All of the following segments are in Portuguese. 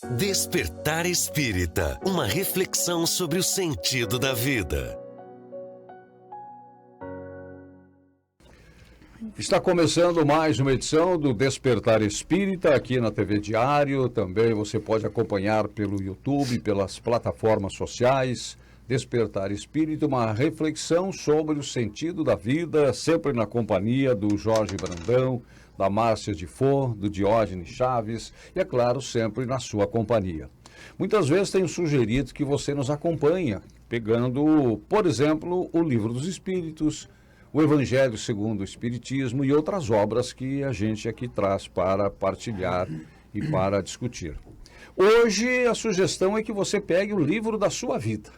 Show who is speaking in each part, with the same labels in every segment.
Speaker 1: Despertar Espírita, uma reflexão sobre o sentido da vida.
Speaker 2: Está começando mais uma edição do Despertar Espírita aqui na TV Diário. Também você pode acompanhar pelo YouTube, pelas plataformas sociais. Despertar Espírita, uma reflexão sobre o sentido da vida, sempre na companhia do Jorge Brandão, da Márcia de Fô, do Diógenes Chaves e, é claro, sempre na sua companhia. Muitas vezes tenho sugerido que você nos acompanhe, pegando, por exemplo, o Livro dos Espíritos, o Evangelho segundo o Espiritismo e outras obras que a gente aqui traz para partilhar e para discutir. Hoje a sugestão é que você pegue o livro da sua vida,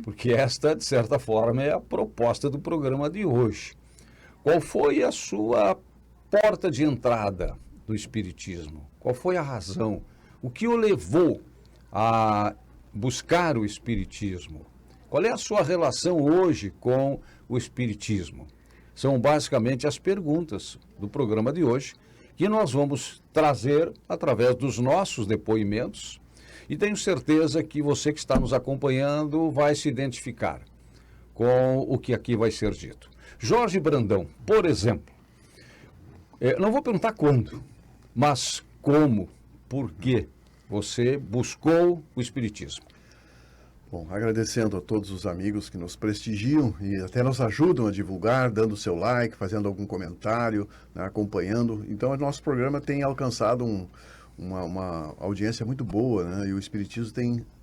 Speaker 2: porque esta, de certa forma, é a proposta do programa de hoje. Qual foi a sua porta de entrada do Espiritismo? Qual foi a razão? O que o levou a buscar o Espiritismo? Qual é a sua relação hoje com o Espiritismo? São basicamente as perguntas do programa de hoje, que nós vamos trazer através dos nossos depoimentos, e tenho certeza que você que está nos acompanhando vai se identificar com o que aqui vai ser dito. Jorge Brandão, por exemplo, não vou perguntar quando, mas como, por que você buscou o Espiritismo?
Speaker 3: Bom, agradecendo a todos os amigos que nos prestigiam e até nos ajudam a divulgar, dando seu like, fazendo algum comentário, né, acompanhando. Então, o nosso programa tem alcançado uma audiência muito boa, né? E o Espiritismo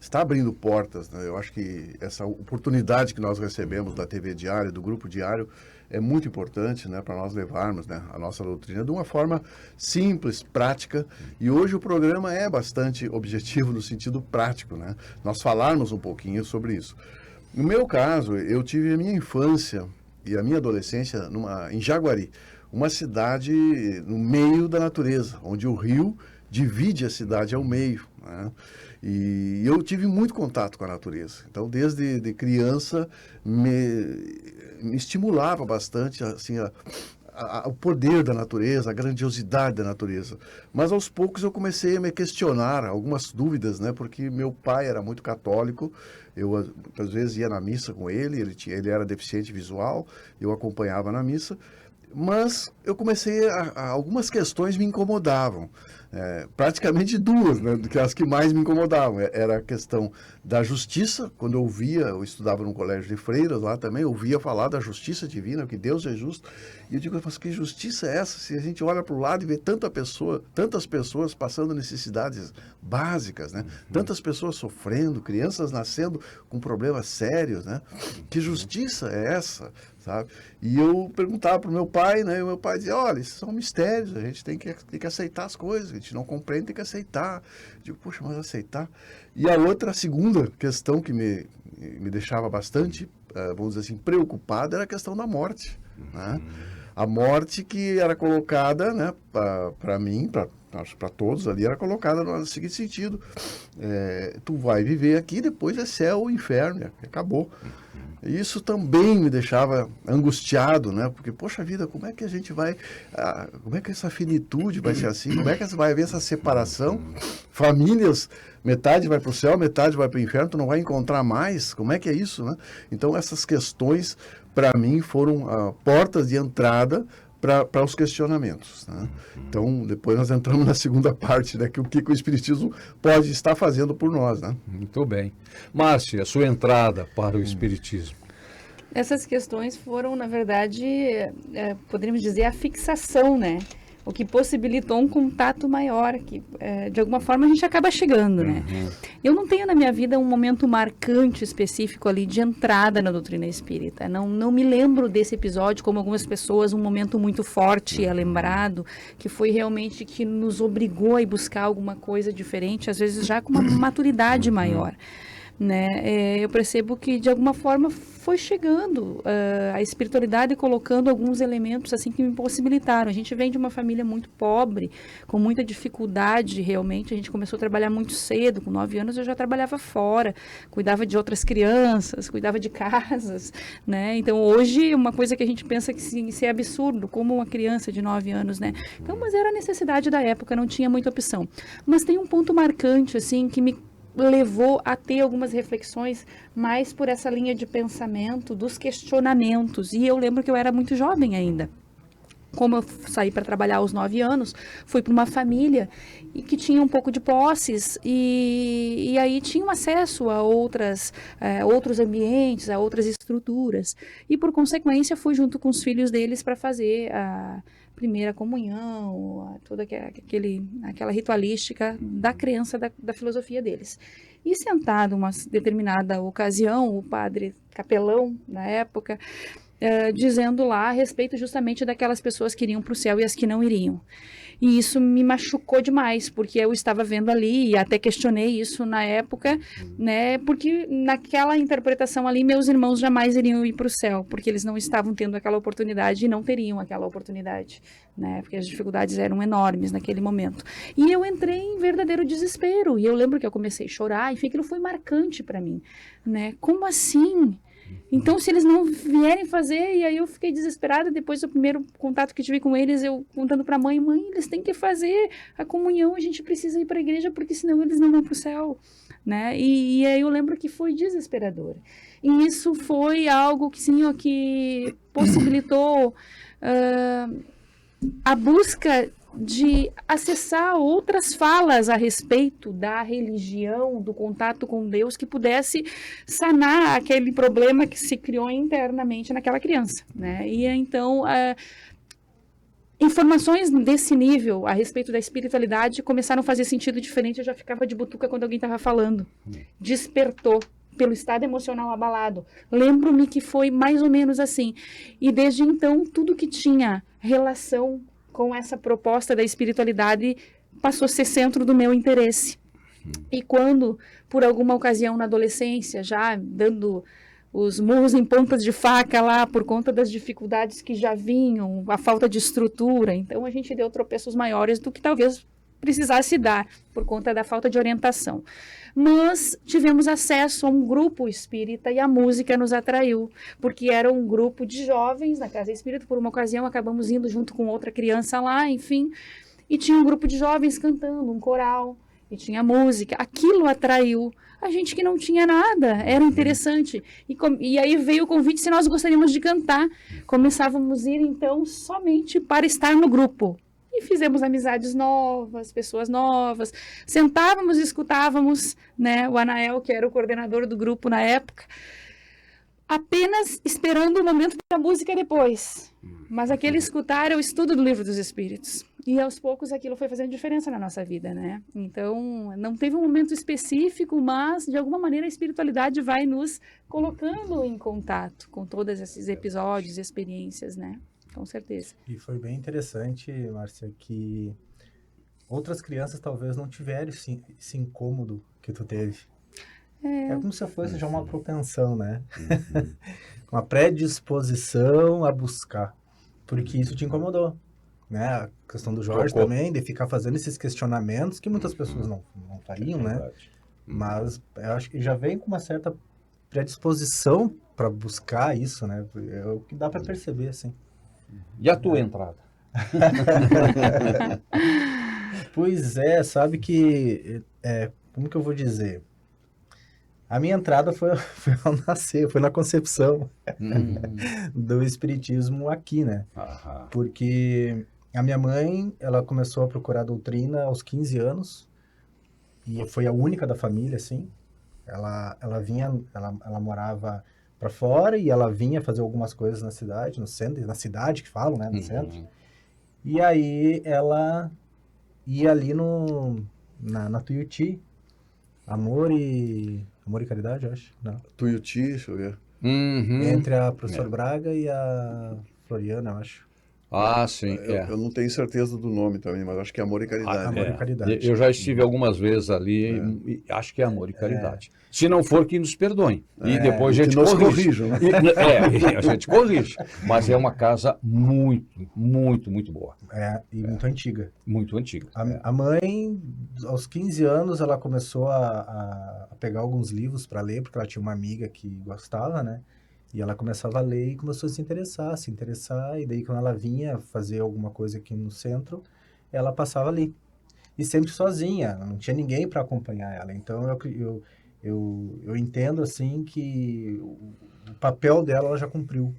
Speaker 3: está abrindo portas, né? Eu acho que essa oportunidade que nós recebemos da TV Diário, do Grupo Diário, é muito importante, né, para nós levarmos, né, a nossa doutrina de uma forma simples, prática. E hoje o programa é bastante objetivo no sentido prático, né? Nós falarmos um pouquinho sobre isso. No meu caso, eu tive a minha infância e a minha adolescência em Jaguari, uma cidade no meio da natureza, onde o rio divide a cidade ao meio, né? E eu tive muito contato com a natureza. Então, desde criança, me estimulava bastante assim, o poder da natureza, a grandiosidade da natureza. Mas, aos poucos, eu comecei a me questionar algumas dúvidas, né? Porque meu pai era muito católico, eu, às vezes, ia na missa com ele era deficiente visual, eu acompanhava na missa. Mas eu comecei algumas questões me incomodavam, praticamente duas, né, que as que mais me incomodavam. Era a questão da justiça. Quando eu estudava num colégio de freiras lá também, eu ouvia falar da justiça divina, que Deus é justo. E eu digo, mas que justiça é essa? Se a gente olha para o lado e vê tantas pessoas passando necessidades básicas, né? Tantas pessoas sofrendo, crianças nascendo com problemas sérios, né? Que justiça é essa? Sabe? E eu perguntava para o meu pai, né? E o meu pai dizia, olha, isso são mistérios, a gente tem que aceitar as coisas, a gente não compreende, tem que aceitar. Eu digo, poxa, mas aceitar? E a segunda questão que me deixava bastante, vamos dizer assim, preocupada, era a questão da morte, né? A morte que era colocada, né, para mim, para todos ali, era colocada no seguinte sentido, tu vai viver aqui, depois é céu ou inferno, acabou. Isso também me deixava angustiado, né? Porque, poxa vida, como é que a gente vai... como é que essa finitude vai ser assim? Como é que vai haver essa separação? Famílias, metade vai para o céu, metade vai para o inferno, tu não vai encontrar mais? Como é que é isso, né? Então, essas questões, para mim, foram portas de entrada para os questionamentos, né? Então, depois nós entramos na segunda parte, né? O que o Espiritismo pode estar fazendo por nós, né?
Speaker 2: Muito bem. Márcia, a sua entrada para o Espiritismo.
Speaker 4: Essas questões foram, na verdade, poderíamos dizer, a fixação, né? O que possibilitou um contato maior, que de alguma forma a gente acaba chegando, né? Eu não tenho na minha vida um momento marcante específico ali de entrada na doutrina espírita. Não me lembro desse episódio, como algumas pessoas, um momento muito forte é lembrado, que foi realmente que nos obrigou a ir buscar alguma coisa diferente, às vezes já com uma maturidade maior. né? Eu percebo que, de alguma forma, foi chegando a espiritualidade, colocando alguns elementos assim que me possibilitaram. A gente vem de uma família muito pobre, com muita dificuldade, realmente. A gente começou a trabalhar muito cedo, com 9 anos eu já trabalhava fora, cuidava de outras crianças, cuidava de casas, né? Então, hoje, uma coisa que a gente pensa que isso é absurdo, como uma criança de 9 anos, né? Então, mas era a necessidade da época, não tinha muita opção. Mas tem um ponto marcante, assim, que me levou a ter algumas reflexões mais por essa linha de pensamento, dos questionamentos. E eu lembro que eu era muito jovem ainda. Como eu saí para trabalhar aos 9 anos, fui para uma família e que tinha um pouco de posses e aí tinham acesso a outros ambientes, a outras estruturas. E, por consequência, fui junto com os filhos deles para fazer a primeira comunhão, toda aquela ritualística da crença, da filosofia deles. E sentado uma determinada ocasião, o padre capelão, na época, dizendo lá a respeito justamente daquelas pessoas que iriam para o céu e as que não iriam. E isso me machucou demais, porque eu estava vendo ali, e até questionei isso na época, né, porque naquela interpretação ali, meus irmãos jamais iriam ir para o céu, porque eles não estavam tendo aquela oportunidade e não teriam aquela oportunidade, né, porque as dificuldades eram enormes naquele momento. E eu entrei em verdadeiro desespero, e eu lembro que eu comecei a chorar, enfim, aquilo foi marcante para mim, né, como assim? Então, se eles não vierem fazer, e aí eu fiquei desesperada, depois do primeiro contato que tive com eles, eu contando para a mãe, eles têm que fazer a comunhão, a gente precisa ir para a igreja, porque senão eles não vão para o céu, né? E aí eu lembro que foi desesperador. E isso foi algo que, sim, que possibilitou a busca de acessar outras falas a respeito da religião, do contato com Deus, que pudesse sanar aquele problema que se criou internamente naquela criança, né? E então, informações desse nível a respeito da espiritualidade começaram a fazer sentido diferente, eu já ficava de butuca quando alguém estava falando. Despertou pelo estado emocional abalado. Lembro-me que foi mais ou menos assim. E desde então, tudo que tinha relação com essa proposta da espiritualidade passou a ser centro do meu interesse. E quando, por alguma ocasião na adolescência, já dando os murros em pontas de faca lá, por conta das dificuldades que já vinham, a falta de estrutura, então a gente deu tropeços maiores do que talvez precisasse dar, por conta da falta de orientação. Mas tivemos acesso a um grupo espírita e a música nos atraiu, porque era um grupo de jovens na Casa Espírita. Por uma ocasião acabamos indo junto com outra criança lá, enfim, e tinha um grupo de jovens cantando, um coral, e tinha música. Aquilo atraiu a gente que não tinha nada, era interessante. E aí veio o convite se nós gostaríamos de cantar. Começávamos a ir então somente para estar no grupo. E fizemos amizades novas, pessoas novas. Sentávamos e escutávamos, né, o Anael, que era o coordenador do grupo na época, apenas esperando o momento da música depois. Mas aquele escutar é o estudo do Livro dos Espíritos. E aos poucos aquilo foi fazendo diferença na nossa vida, né? Então, não teve um momento específico, mas de alguma maneira a espiritualidade vai nos colocando em contato com todos esses episódios, experiências, né? Com certeza.
Speaker 5: E foi bem interessante, Márcia, que outras crianças talvez não tiveram esse incômodo que tu teve. É como se fosse já uma propensão, né? Uma predisposição a buscar. Porque isso te incomodou, né? A questão do Jorge também, de ficar fazendo esses questionamentos que muitas pessoas não fariam, né? Mas eu acho que já vem com uma certa predisposição para buscar isso, né? É o que dá para perceber, assim.
Speaker 2: E a tua entrada?
Speaker 5: Pois é, sabe que... como que eu vou dizer? A minha entrada foi ao nascer, foi na concepção do espiritismo aqui, né? Porque a minha mãe, ela começou a procurar a doutrina aos 15 anos, e foi a única da família, assim. Ela morava para fora e ela vinha fazer algumas coisas na cidade, no centro, na cidade que falam, né, no centro. E aí ela ia ali na Tuiuti, Amor e Caridade, eu acho. Não.
Speaker 3: Tuiuti, deixa eu ver.
Speaker 5: Entre a professora Braga e a Floriana, eu acho.
Speaker 2: Ah, sim,
Speaker 3: Eu não tenho certeza do nome também, mas acho que é Amor e Caridade.
Speaker 5: Amor e Caridade.
Speaker 2: Eu já estive algumas vezes ali e acho que é Amor e Caridade. Se não for, que nos perdoem. E depois a gente
Speaker 3: que nos
Speaker 2: corrige.
Speaker 3: corrijam, né?
Speaker 2: A gente corrige. Mas é uma casa muito, muito, muito boa.
Speaker 5: E muito antiga.
Speaker 2: Muito antiga.
Speaker 5: A mãe, aos 15 anos, ela começou a pegar alguns livros para ler, porque ela tinha uma amiga que gostava, né? E ela começava a ler e começou a se interessar. E daí, quando ela vinha fazer alguma coisa aqui no centro, ela passava ali. E sempre sozinha, não tinha ninguém para acompanhar ela. Então, eu entendo, assim, que o papel dela ela já cumpriu.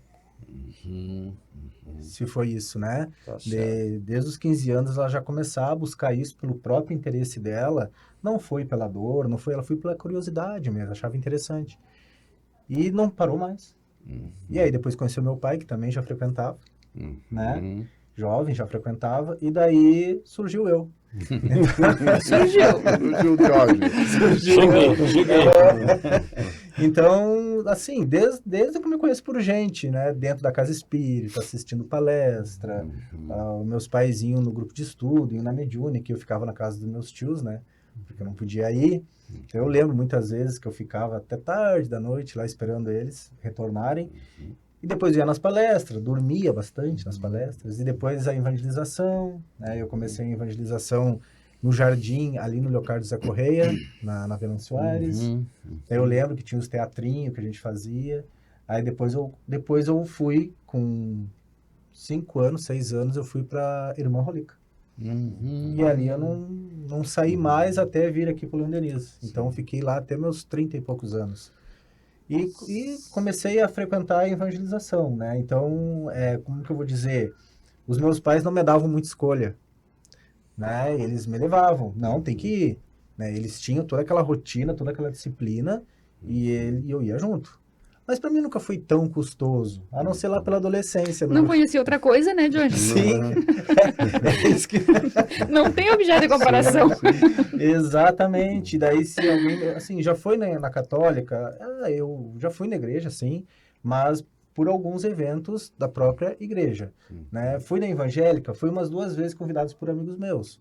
Speaker 5: Se foi isso, né?
Speaker 2: Tá certo.
Speaker 5: Desde os 15 anos, ela já começava a buscar isso pelo próprio interesse dela. Não foi pela dor, não foi, ela foi pela curiosidade mesmo, achava interessante. E não parou mais. E aí, depois conheceu meu pai, que também já frequentava, né? Jovem, já frequentava. E daí surgiu eu.
Speaker 3: Surgiu o Jorge.
Speaker 2: Cheguei.
Speaker 5: Então, assim, desde que eu me conheço por gente, né? Dentro da casa espírita, assistindo palestra, meus pais iam no grupo de estudo, iam na Mediúnica, eu ficava na casa dos meus tios, né? Porque eu não podia ir. Então, eu lembro muitas vezes que eu ficava até tarde da noite lá esperando eles retornarem. E depois ia nas palestras, dormia bastante nas palestras. E depois a evangelização, né? Eu comecei a evangelização no jardim, ali no Leocádio Zé Correia, na Venâncio Soares. Eu lembro que tinha os teatrinhos que a gente fazia. Aí depois eu fui, com 5 anos, 6 anos, eu fui para Irmã Rolica. E ali eu não saí mais até vir aqui para o Leão Denis. Então eu fiquei lá até meus 30 e poucos anos. E comecei a frequentar a evangelização, né? Então, como que eu vou dizer? Os meus pais não me davam muita escolha, né? Eles me levavam. Não, tem que ir. Né? Eles tinham toda aquela rotina, toda aquela disciplina e eu ia junto. Mas para mim nunca foi tão custoso, a não ser lá pela adolescência.
Speaker 4: Não conhecia outra coisa, né, Johnny?
Speaker 5: Sim. É isso que...
Speaker 4: Não tem objeto de comparação.
Speaker 5: Exatamente. Daí, se alguém, assim, já foi na católica, eu já fui na igreja, sim, mas por alguns eventos da própria igreja, né? Fui na evangélica, fui umas 2 vezes convidados por amigos meus,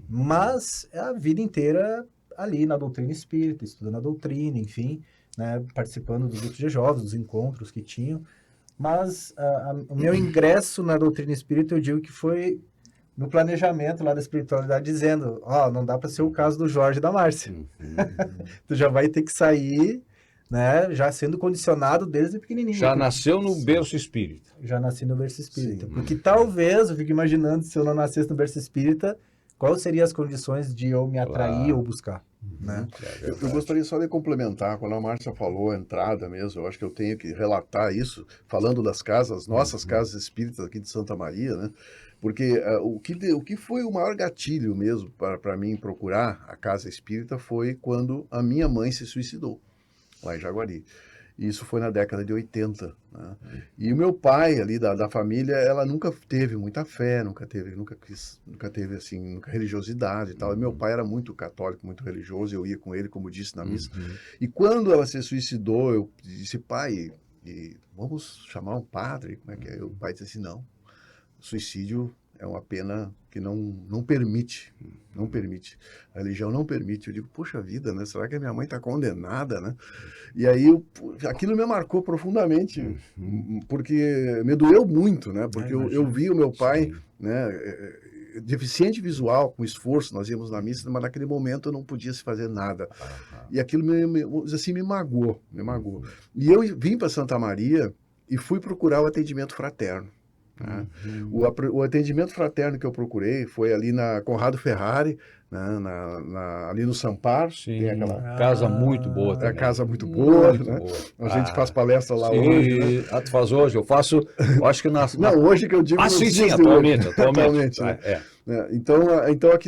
Speaker 5: mas a vida inteira ali na doutrina espírita, estudando a doutrina, enfim, né? Participando dos grupos de jovens, dos encontros que tinham, mas o meu ingresso na doutrina espírita, eu digo que foi no planejamento lá da espiritualidade, dizendo, não dá para ser o caso do Jorge e da Márcia. Tu já vai ter que sair, né, já sendo condicionado desde pequenininho.
Speaker 2: Já nasceu no berço espírita.
Speaker 5: Já nasci no berço espírita. Sim. Porque talvez, eu fico imaginando, se eu não nascesse no berço espírita, quais seriam as condições de eu me atrair ou buscar, né?
Speaker 3: Eu gostaria só de complementar, quando a Márcia falou a entrada mesmo, eu acho que eu tenho que relatar isso, falando das casas, nossas casas espíritas aqui de Santa Maria, né? Porque o que foi o maior gatilho mesmo para mim procurar a casa espírita foi quando a minha mãe se suicidou, lá em Jaguari. Isso foi na década de 80, né? E o meu pai ali da família, ela nunca teve muita fé, nunca teve assim, nunca religiosidade e tal. E meu pai era muito católico, muito religioso, eu ia com ele, como disse na missa. E quando ela se suicidou, eu disse, pai, vamos chamar um padre, como é que é? O pai disse assim, não, suicídio é uma pena que não permite, a religião não permite. Eu digo, poxa vida, né? Será que a minha mãe está condenada, né? E aí aquilo me marcou profundamente, porque me doeu muito, né? Porque eu vi o meu pai, né, deficiente visual, com esforço, nós íamos na missa, mas naquele momento eu não podia se fazer nada. E aquilo me magoou. E eu vim para Santa Maria e fui procurar o atendimento fraterno. O atendimento fraterno que eu procurei foi ali na Conrado Ferrari, né, ali no Sampar.
Speaker 2: Sim,
Speaker 3: tem aquela
Speaker 2: casa muito boa também.
Speaker 3: Casa muito boa,
Speaker 2: muito
Speaker 3: né?
Speaker 2: boa.
Speaker 3: A gente faz palestra lá hoje, né?
Speaker 2: Tu faz hoje? Eu faço, acho que
Speaker 3: Não, hoje que eu digo...
Speaker 2: sim, atualmente.
Speaker 3: Né? Então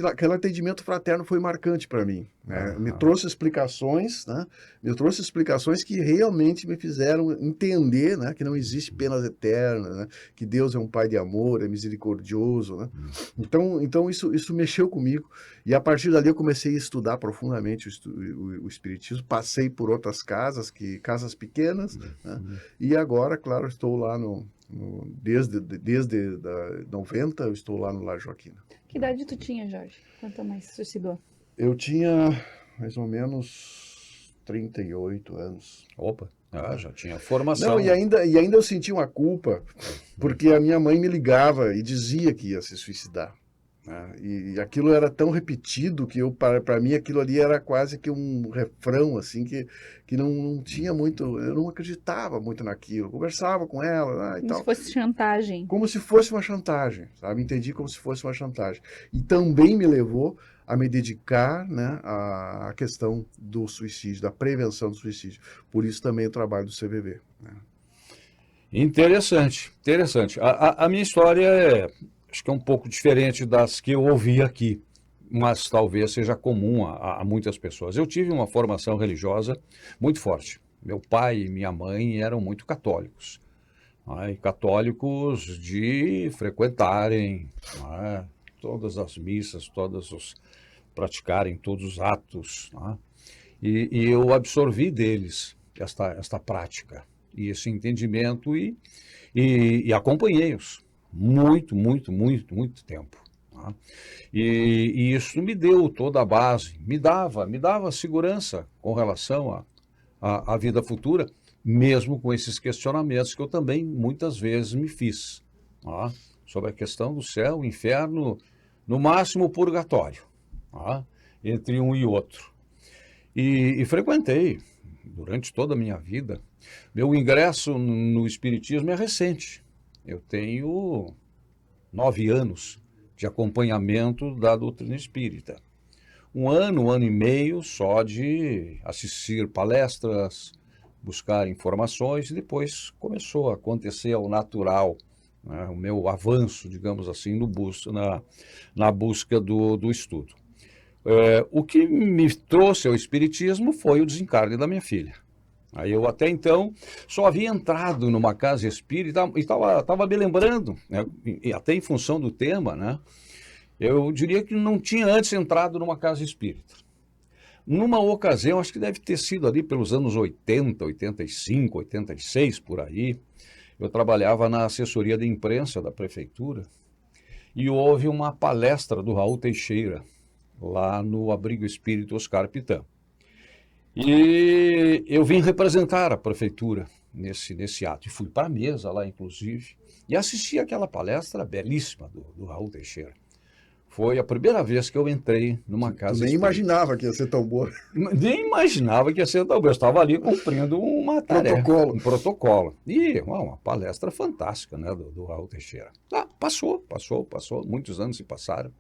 Speaker 3: aquele atendimento fraterno foi marcante para mim, né? Me trouxe explicações, né? Que realmente me fizeram entender, né, que não existe penas eternas, né? Que Deus é um pai de amor, é misericordioso, né? Então isso mexeu comigo, e a partir dali eu comecei a estudar profundamente o espiritismo, passei por outras casas pequenas, né? E agora, claro, estou lá Desde 90 eu estou lá no Lar Joaquina.
Speaker 4: Que idade tu tinha, Jorge? Quanto mais suicidou?
Speaker 3: Eu tinha mais ou menos 38 anos.
Speaker 2: Opa, já tinha formação.
Speaker 3: Não, e ainda eu senti uma culpa, porque a minha mãe me ligava e dizia que ia se suicidar, né? E aquilo era tão repetido que para mim aquilo ali era quase que um refrão, assim, que não tinha muito, eu não acreditava muito naquilo. Eu conversava com ela, e
Speaker 4: Como
Speaker 3: tal.
Speaker 4: se fosse chantagem.
Speaker 3: Como se fosse uma chantagem, sabe? Entendi como se fosse uma chantagem. E também me levou a me dedicar, né, à questão do suicídio, da prevenção do suicídio. Por isso também o trabalho do CVV, né?
Speaker 2: Interessante, interessante. A minha história acho que é um pouco diferente das que eu ouvi aqui, mas talvez seja comum a muitas pessoas. Eu tive uma formação religiosa muito forte. Meu pai e minha mãe eram muito católicos. E católicos de frequentarem, todas as missas, praticarem todos os atos. E eu absorvi deles esta prática e esse entendimento e acompanhei-os muito tempo. E isso me deu toda a base, me dava segurança com relação à vida futura, mesmo com esses questionamentos que eu também muitas vezes me fiz, sobre a questão do céu, inferno, no máximo o purgatório, entre um e outro. E frequentei durante toda a minha vida. Meu ingresso no Espiritismo é recente. Eu tenho 9 anos de acompanhamento da doutrina espírita. Um ano e meio só de assistir palestras, buscar informações, e depois começou a acontecer ao natural, né, o meu avanço, digamos assim, na busca do estudo. O que me trouxe ao Espiritismo foi o desencarne da minha filha. Aí eu até então só havia entrado numa casa espírita e estava me lembrando, né, e até em função do tema, né, eu diria que não tinha antes entrado numa casa espírita. Numa ocasião, acho que deve ter sido ali pelos anos 80, 85, 86, por aí, eu trabalhava na assessoria de imprensa da prefeitura e houve uma palestra do Raul Teixeira, lá no Abrigo Espírita Oscar Pitã. E eu vim representar a prefeitura nesse ato. E fui para a mesa lá, inclusive, e assisti aquela palestra belíssima do Raul Teixeira. Foi a primeira vez que eu entrei numa casa
Speaker 3: Tu nem
Speaker 2: espírita.
Speaker 3: imaginava que ia ser tão boa.
Speaker 2: Nem imaginava que ia ser tão boa. Eu estava ali cumprindo uma tarefa, um protocolo. E uma palestra fantástica, né, do Raul Teixeira. Passou. Muitos anos se passaram.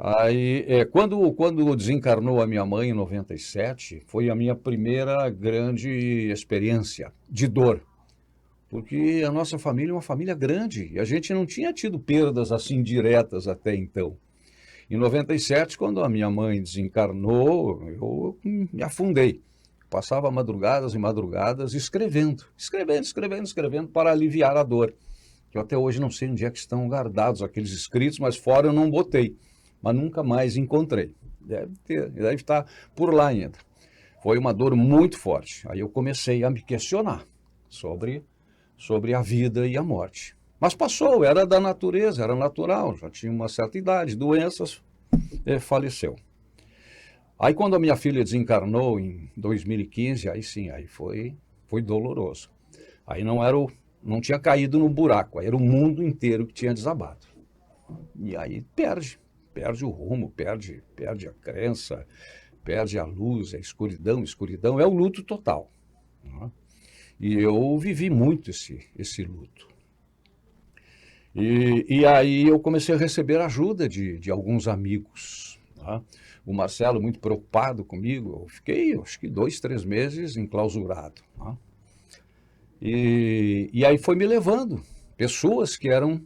Speaker 2: Aí, quando desencarnou a minha mãe em 97, foi a minha primeira grande experiência de dor. Porque a nossa família é uma família grande e a gente não tinha tido perdas assim diretas até então. Em 97, quando a minha mãe desencarnou, eu me afundei. Passava madrugadas e madrugadas escrevendo para aliviar a dor. Eu até hoje não sei onde é que estão guardados aqueles escritos, mas fora eu não botei. Mas nunca mais encontrei. Deve estar por lá ainda. Foi uma dor muito forte. Aí eu comecei a me questionar sobre a vida e a morte. Mas passou, era da natureza, era natural, já tinha uma certa idade, doenças, faleceu. Aí quando a minha filha desencarnou em 2015, aí sim, aí foi doloroso. Aí não tinha caído no buraco, aí era o mundo inteiro que tinha desabado. E aí perde o rumo, perde a crença, perde a luz, a escuridão, é o luto total. Né? E eu vivi muito esse luto. E aí eu comecei a receber ajuda de alguns amigos. Tá? O Marcelo, muito preocupado comigo, eu fiquei, acho que 2, 3 meses enclausurado. Tá? E aí foi me levando pessoas que eram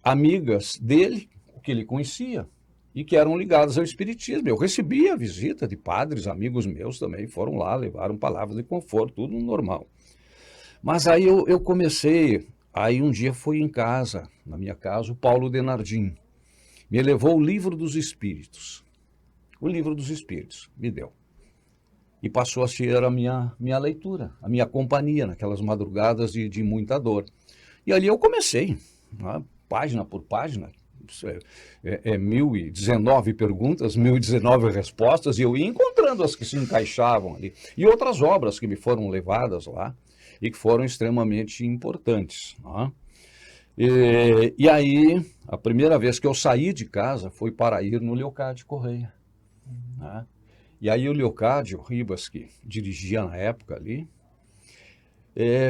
Speaker 2: amigas dele, que ele conhecia, e que eram ligadas ao espiritismo. Eu recebi a visita de padres, amigos meus também, foram lá, levaram palavras de conforto, tudo normal. Mas aí eu comecei, aí um dia foi em casa, na minha casa, o Paulo Denardim, me levou o Livro dos Espíritos. O Livro dos Espíritos, me deu. e passou a ser a minha leitura, a minha companhia naquelas madrugadas de muita dor. E ali eu comecei, né, página por página, 1019 perguntas, 1019 respostas, e eu ia encontrando as que se encaixavam ali. E outras obras que me foram levadas lá e que foram extremamente importantes. Né? E aí, a primeira vez que eu saí de casa foi para ir no Leocádio Correia. Né? E aí o Leocádio Ribas, que dirigia na época ali,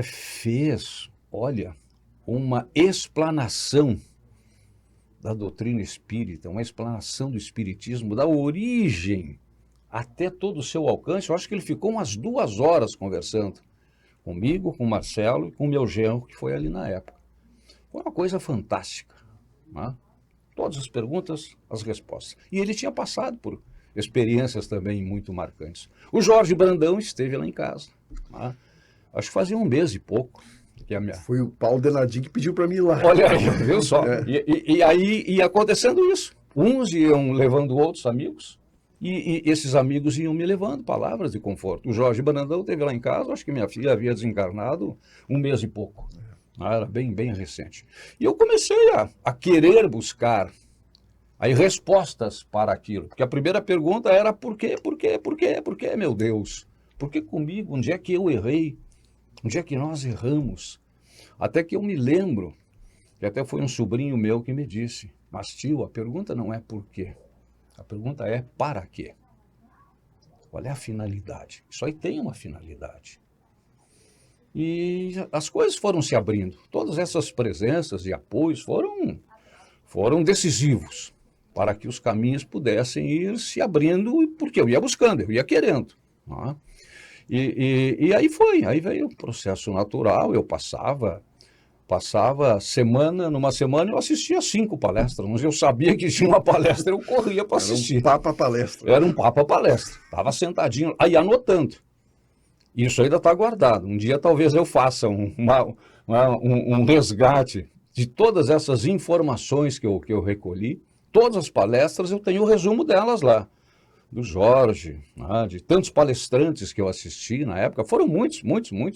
Speaker 2: fez, olha, uma explanação da doutrina espírita, uma explanação do espiritismo, da origem até todo o seu alcance. Eu acho que ele ficou umas 2 horas conversando comigo, com o Marcelo e com o meu genro, que foi ali na época. Foi uma coisa fantástica. Né? Todas as perguntas, as respostas. E ele tinha passado por experiências também muito marcantes. O Jorge Brandão esteve lá em casa. Né? Acho que fazia 1 mês e pouco.
Speaker 3: Foi o Paulo Denardim que pediu para mim ir lá.
Speaker 2: Olha aí, viu só? E aí ia acontecendo isso. Uns iam levando outros amigos, e esses amigos iam me levando palavras de conforto. O Jorge Brandão esteve lá em casa, acho que minha filha havia desencarnado 1 mês e pouco. Era bem, bem recente. E eu comecei a querer buscar aí respostas para aquilo. Porque a primeira pergunta era por quê, meu Deus? Por que comigo? Onde é que eu errei? Onde é que nós erramos? Até que eu me lembro, que até foi um sobrinho meu que me disse, mas tio, a pergunta não é por quê, a pergunta é para quê? Qual é a finalidade? Isso aí tem uma finalidade. E as coisas foram se abrindo, todas essas presenças e apoios foram decisivos para que os caminhos pudessem ir se abrindo, porque eu ia buscando, eu ia querendo. Não é? E aí veio o processo natural. Eu passava numa semana eu assistia 5 palestras, mas eu sabia que tinha uma palestra, eu corria para assistir.
Speaker 3: Era um papa-palestra.
Speaker 2: Era um papa-palestra, estava sentadinho, aí anotando. Isso ainda está guardado, um dia talvez eu faça um resgate de todas essas informações que eu recolhi, todas as palestras, eu tenho o resumo delas lá. Do Jorge, né, de tantos palestrantes que eu assisti na época, foram muitos,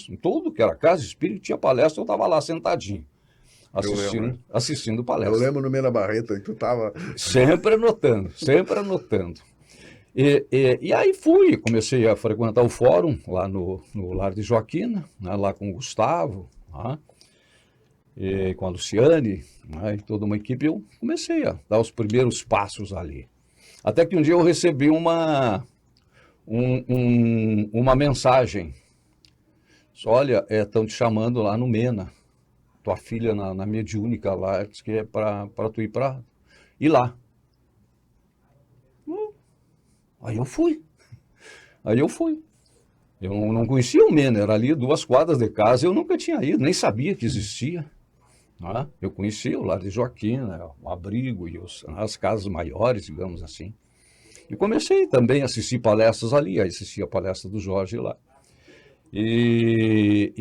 Speaker 2: em tudo que era casa espírita, tinha palestra, eu estava lá sentadinho, assistindo palestra.
Speaker 3: Eu lembro no meio da Barreta que tu estava...
Speaker 2: Sempre anotando. E aí comecei a frequentar o fórum lá no Lar de Joaquina, né, lá com o Gustavo, né, e com a Luciane, né, e toda uma equipe. Eu comecei a dar os primeiros passos ali. Até que um dia eu recebi uma mensagem. Olha, estão te chamando lá no Mena. Tua filha na mediúnica lá, diz que é para tu ir lá. Aí eu fui. Eu não conhecia o Mena, era ali 2 quadras de casa, eu nunca tinha ido, nem sabia que existia. Né? Eu conhecia o Lar de Joaquina, o abrigo e as casas maiores, digamos assim. E comecei também a assistir palestras ali, assisti a palestra do Jorge lá. E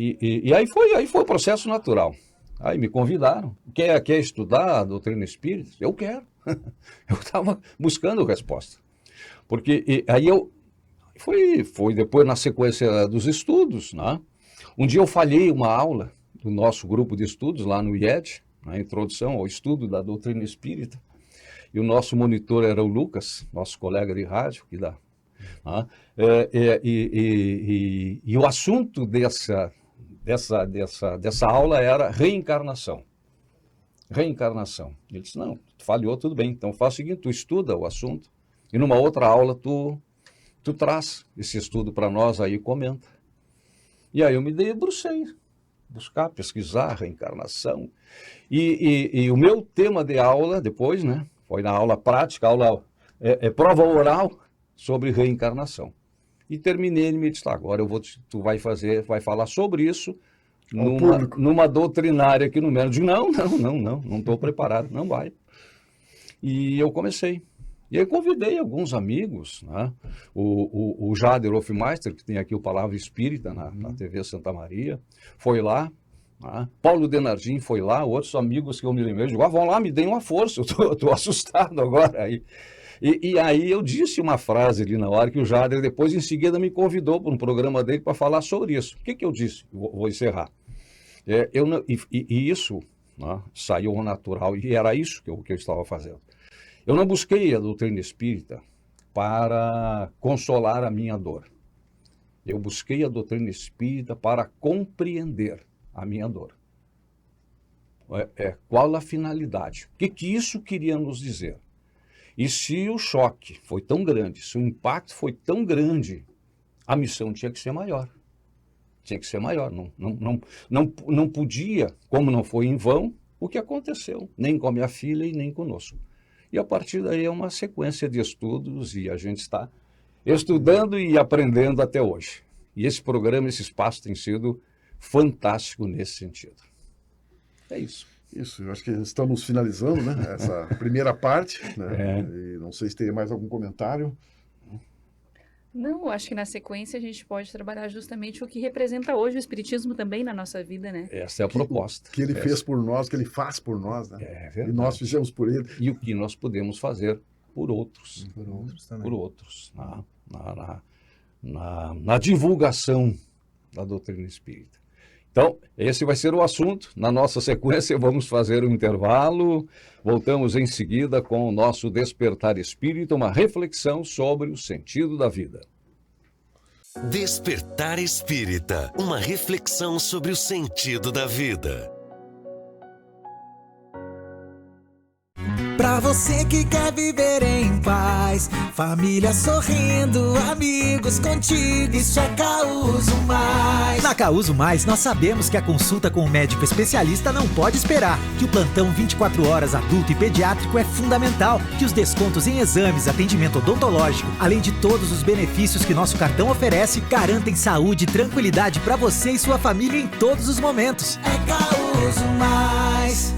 Speaker 2: aí foi o processo natural. Aí me convidaram. Quer estudar a doutrina espírita? Eu quero. Eu estava buscando resposta. Porque aí foi depois na sequência dos estudos, né? Um dia eu falhei uma aula do nosso grupo de estudos lá no IED, na introdução ao estudo da doutrina espírita, e o nosso monitor era o Lucas, nosso colega de rádio, que dá. Né? E o assunto dessa aula era reencarnação. Reencarnação. Ele disse, não, tu falhou, tudo bem, então faz o seguinte, tu estuda o assunto, e numa outra aula tu traz esse estudo para nós aí e comenta. E aí eu me debrucei, buscar, pesquisar reencarnação. E o meu tema de aula depois, né, foi na aula prática, prova oral sobre reencarnação. E terminei, ele me disse, agora tu vai falar sobre isso numa doutrinária aqui no Mena. Eu digo, não estou preparado, não vai. E eu comecei. E aí convidei alguns amigos, né? O Jader Hofmeister, que tem aqui o Palavra Espírita na TV Santa Maria, foi lá. Né? Paulo Denardim foi lá, outros amigos que eu me lembrei, vão lá, me deem uma força, eu estou assustado agora aí. E aí eu disse uma frase ali na hora que o Jader depois, em seguida, me convidou para um programa dele para falar sobre isso. O que eu disse? Vou encerrar. Isso, né, saiu natural, e era isso que eu estava fazendo. Eu não busquei a doutrina espírita para consolar a minha dor. Eu busquei a doutrina espírita para compreender a minha dor. Qual a finalidade? O que isso queria nos dizer? E se o choque foi tão grande, se o impacto foi tão grande, a missão tinha que ser maior. Tinha que ser maior. Não podia, como não foi em vão, o que aconteceu, nem com a minha filha e nem conosco. E a partir daí é uma sequência de estudos e a gente está estudando e aprendendo até hoje. E esse programa, esse espaço tem sido fantástico nesse sentido. É isso.
Speaker 3: Isso, eu acho que estamos finalizando, né, essa primeira parte, né, e não sei se teria mais algum comentário.
Speaker 4: Não, acho que na sequência a gente pode trabalhar justamente o que representa hoje o Espiritismo também na nossa vida, né?
Speaker 2: Essa é a proposta.
Speaker 3: Que ele fez por nós, que ele faz por nós, né?
Speaker 2: É verdade.
Speaker 3: E nós fizemos por ele.
Speaker 2: E o que nós podemos fazer por outros.
Speaker 5: Por outros também.
Speaker 2: Por outros. Na divulgação da doutrina espírita. Então, esse vai ser o assunto. Na nossa sequência, vamos fazer um intervalo. Voltamos em seguida com o nosso Despertar Espírita, uma reflexão sobre o sentido da vida.
Speaker 1: Despertar Espírita, uma reflexão sobre o sentido da vida.
Speaker 6: Pra você que quer viver em paz, família sorrindo, amigos contigo, isso é Causo Mais.
Speaker 7: Na Causo Mais, nós sabemos que a consulta com o médico especialista não pode esperar, que o plantão 24 horas adulto e pediátrico é fundamental, que os descontos em exames, atendimento odontológico, além de todos os benefícios que nosso cartão oferece, garantem saúde e tranquilidade pra você e sua família em todos os momentos.
Speaker 6: É Causo Mais.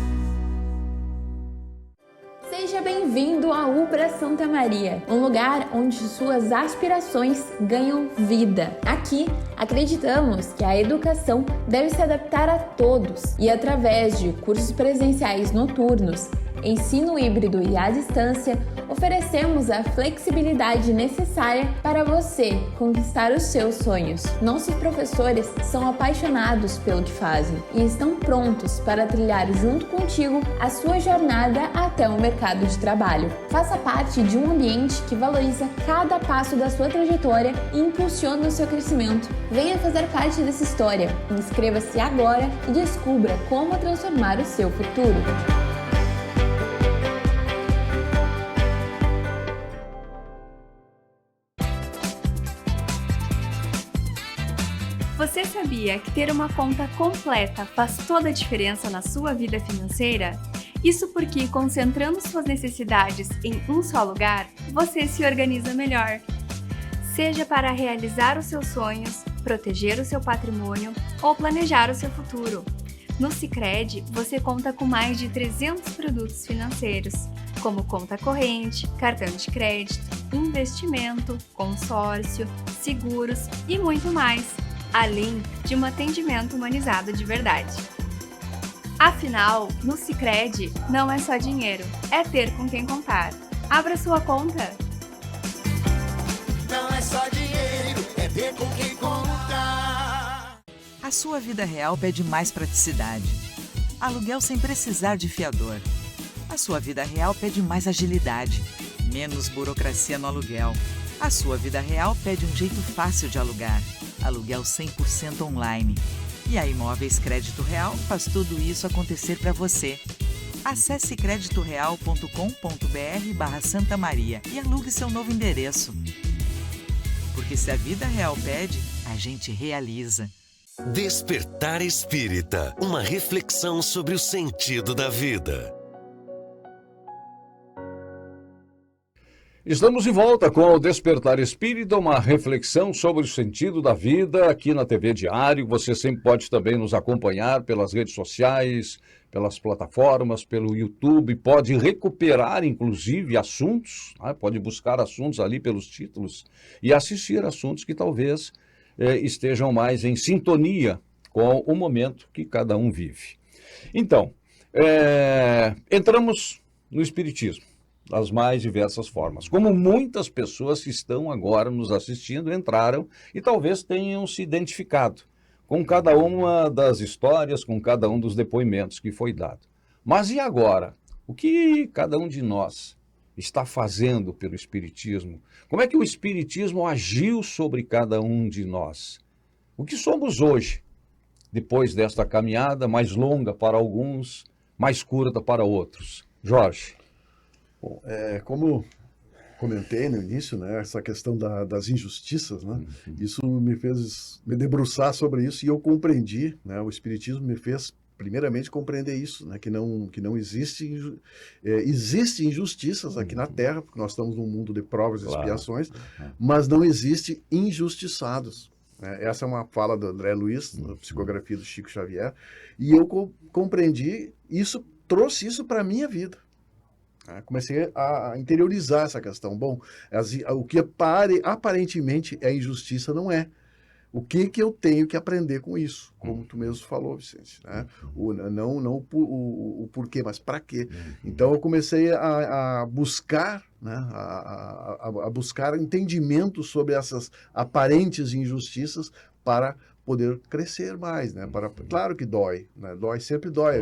Speaker 8: Seja bem-vindo à UPRA Santa Maria, um lugar onde suas aspirações ganham vida. Aqui, acreditamos que a educação deve se adaptar a todos e através de cursos presenciais noturnos, ensino híbrido e à distância, oferecemos a flexibilidade necessária para você conquistar os seus sonhos. Nossos professores são apaixonados pelo que fazem e estão prontos para trilhar junto contigo a sua jornada até o mercado de trabalho. Faça parte de um ambiente que valoriza cada passo da sua trajetória e impulsiona o seu crescimento. Venha fazer parte dessa história. Inscreva-se agora e descubra como transformar o seu futuro.
Speaker 9: Você sabia que ter uma conta completa faz toda a diferença na sua vida financeira? Isso porque, concentrando suas necessidades em um só lugar, você se organiza melhor. Seja para realizar os seus sonhos, proteger o seu patrimônio ou planejar o seu futuro. No Sicredi, você conta com mais de 300 produtos financeiros, como conta corrente, cartão de crédito, investimento, consórcio, seguros e muito mais, além de um atendimento humanizado de verdade. Afinal, no Sicredi não é só dinheiro, é ter com quem contar. Abra sua conta!
Speaker 6: Não é só dinheiro, é ter com quem contar.
Speaker 10: A sua vida real pede mais praticidade. Aluguel sem precisar de fiador. A sua vida real pede mais agilidade. Menos burocracia no aluguel. A sua vida real pede um jeito fácil de alugar. Aluguel 100% online. E a Imóveis Crédito Real faz tudo isso acontecer para você. Acesse creditoreal.com.br/Santa Maria e alugue seu novo endereço. Porque se a vida real pede, a gente realiza.
Speaker 1: Despertar Espírita, uma reflexão sobre o sentido da vida.
Speaker 2: Estamos de volta com o Despertar Espírita, uma reflexão sobre o sentido da vida aqui na TV Diário. Você sempre pode também nos acompanhar pelas redes sociais, pelas plataformas, pelo YouTube, pode recuperar inclusive assuntos, né? Pode buscar assuntos ali pelos títulos e assistir assuntos que talvez estejam mais em sintonia com o momento que cada um vive. Então, entramos no Espiritismo. das mais diversas formas. Como muitas pessoas que estão agora nos assistindo entraram e talvez tenham se identificado com cada uma das histórias, com cada um dos depoimentos que foi dado. Mas e agora? O que cada um de nós está fazendo pelo Espiritismo? Como é que o Espiritismo agiu sobre cada um de nós? O que somos hoje, depois desta caminhada mais longa para alguns, mais curta para outros? Jorge.
Speaker 3: Bom, como comentei no início, né, essa questão das injustiças, né, isso me fez me debruçar sobre isso e eu compreendi, né, o Espiritismo me fez primeiramente compreender isso, né, que não existe injustiças aqui na Terra, porque nós estamos num mundo de provas e expiações, mas não existe injustiçados. Essa é uma fala do André Luiz, na psicografia do Chico Xavier, e eu compreendi isso, trouxe isso para a minha vida. Comecei a interiorizar essa questão. Bom, o que aparentemente é injustiça não é. O que eu tenho que aprender com isso? Como tu mesmo falou, Vicente. Né? Não o porquê, mas para quê? Então eu comecei a buscar, né? a buscar entendimento sobre essas aparentes injustiças para poder crescer mais, né? Claro que dói, né? Sempre dói.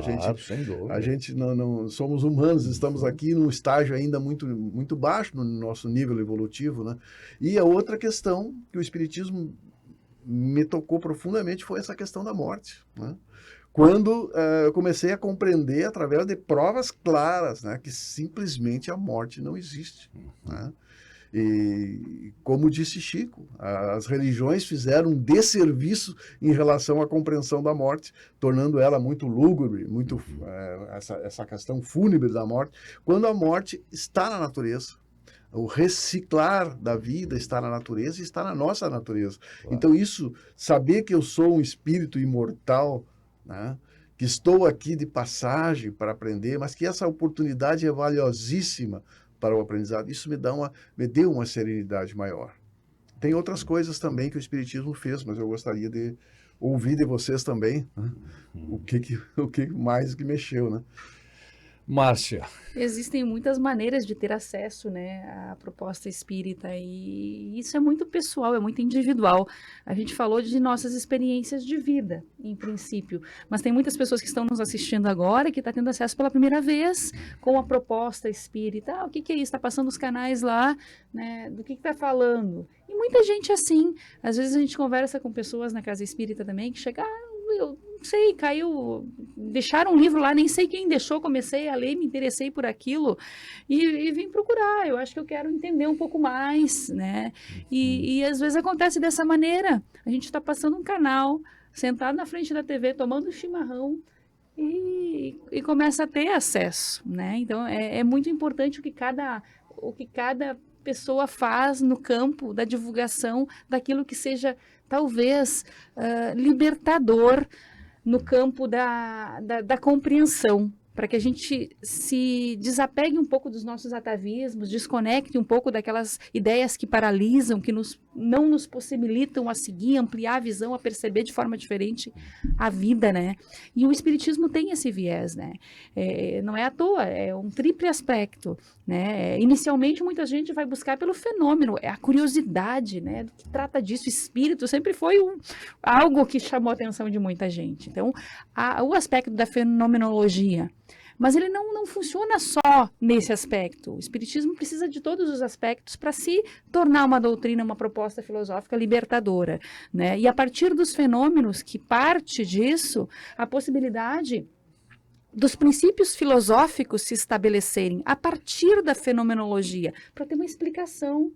Speaker 3: A gente não somos humanos, estamos aqui num estágio ainda muito, muito baixo no nosso nível evolutivo, né? E a outra questão que o Espiritismo me tocou profundamente foi essa questão da morte, né? Quando eu comecei a compreender através de provas claras, né, que simplesmente a morte não existe, né? E, como disse Chico, as religiões fizeram um desserviço em relação à compreensão da morte, tornando ela muito lúgubre, muito essa questão fúnebre da morte, quando a morte está na natureza. O reciclar da vida está na natureza e está na nossa natureza. Claro. Então isso, saber que eu sou um espírito imortal, né, que estou aqui de passagem para aprender, mas que essa oportunidade é valiosíssima para o aprendizado, isso me deu uma serenidade maior. Tem outras coisas também que o Espiritismo fez, mas eu gostaria de ouvir de vocês também, né? O que mais que mexeu, né?
Speaker 2: Márcia.
Speaker 4: Existem muitas maneiras de ter acesso, né, à proposta espírita e isso é muito pessoal, é muito individual. A gente falou de nossas experiências de vida, em princípio, mas tem muitas pessoas que estão nos assistindo agora que estão tendo acesso pela primeira vez com a proposta espírita. O que é isso? Está passando os canais lá, né, do que está falando? E muita gente assim. Às vezes a gente conversa com pessoas na casa espírita também que chegam, eu não sei, caiu, deixaram um livro lá, nem sei quem deixou, comecei a ler, me interessei por aquilo e vim procurar, eu acho que eu quero entender um pouco mais, né? E às vezes acontece dessa maneira, a gente está passando um canal, sentado na frente da TV, tomando chimarrão e começa a ter acesso, né? Então é muito importante o que cada pessoa faz no campo da divulgação daquilo que seja talvez libertador no campo da compreensão, para que a gente se desapegue um pouco dos nossos atavismos, desconecte um pouco daquelas ideias que paralisam, que não nos possibilitam a seguir, ampliar a visão, a perceber de forma diferente a vida, né? E o Espiritismo tem esse viés, né? Não é à toa, é um triplo aspecto, né? Inicialmente, muita gente vai buscar pelo fenômeno, é a curiosidade, né? Do que trata disso, o espírito sempre foi algo que chamou a atenção de muita gente. Então, o aspecto da fenomenologia, mas ele não funciona só nesse aspecto. O Espiritismo precisa de todos os aspectos para se tornar uma doutrina, uma proposta filosófica libertadora, né? E a partir dos fenômenos que parte disso, a possibilidade dos princípios filosóficos se estabelecerem a partir da fenomenologia, para ter uma explicação.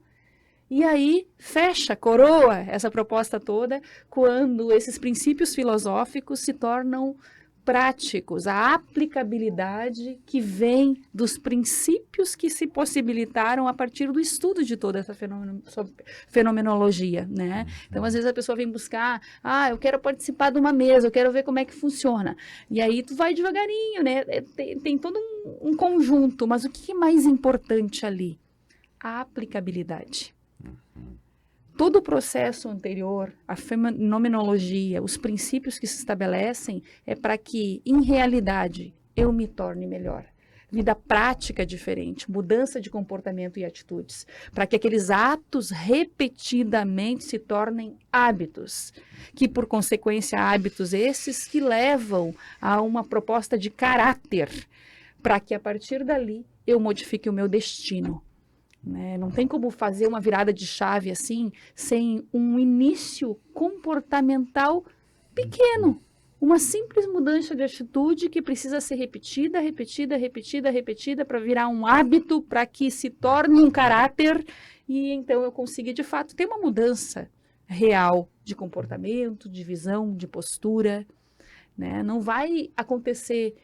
Speaker 4: E aí fecha, coroa essa proposta toda, quando esses princípios filosóficos se tornam práticos, a aplicabilidade que vem dos princípios que se possibilitaram a partir do estudo de toda essa fenomenologia, né? Então, às vezes a pessoa vem buscar, eu quero participar de uma mesa, eu quero ver como é que funciona. E aí tu vai devagarinho, né? Tem todo um conjunto, mas o que é mais importante ali? A aplicabilidade. Todo o processo anterior, a fenomenologia, os princípios que se estabelecem, é para que, em realidade, eu me torne melhor. vida prática diferente, mudança de comportamento e atitudes, para que aqueles atos repetidamente se tornem hábitos, que por consequência hábitos esses que levam a uma proposta de caráter, para que a partir dali eu modifique o meu destino. Né? Não tem como fazer uma virada de chave assim, sem um início comportamental pequeno. Uma simples mudança de atitude que precisa ser repetida para virar um hábito, para que se torne um caráter e então eu consiga de fato ter uma mudança real de comportamento, de visão, de postura. Né? Não vai acontecer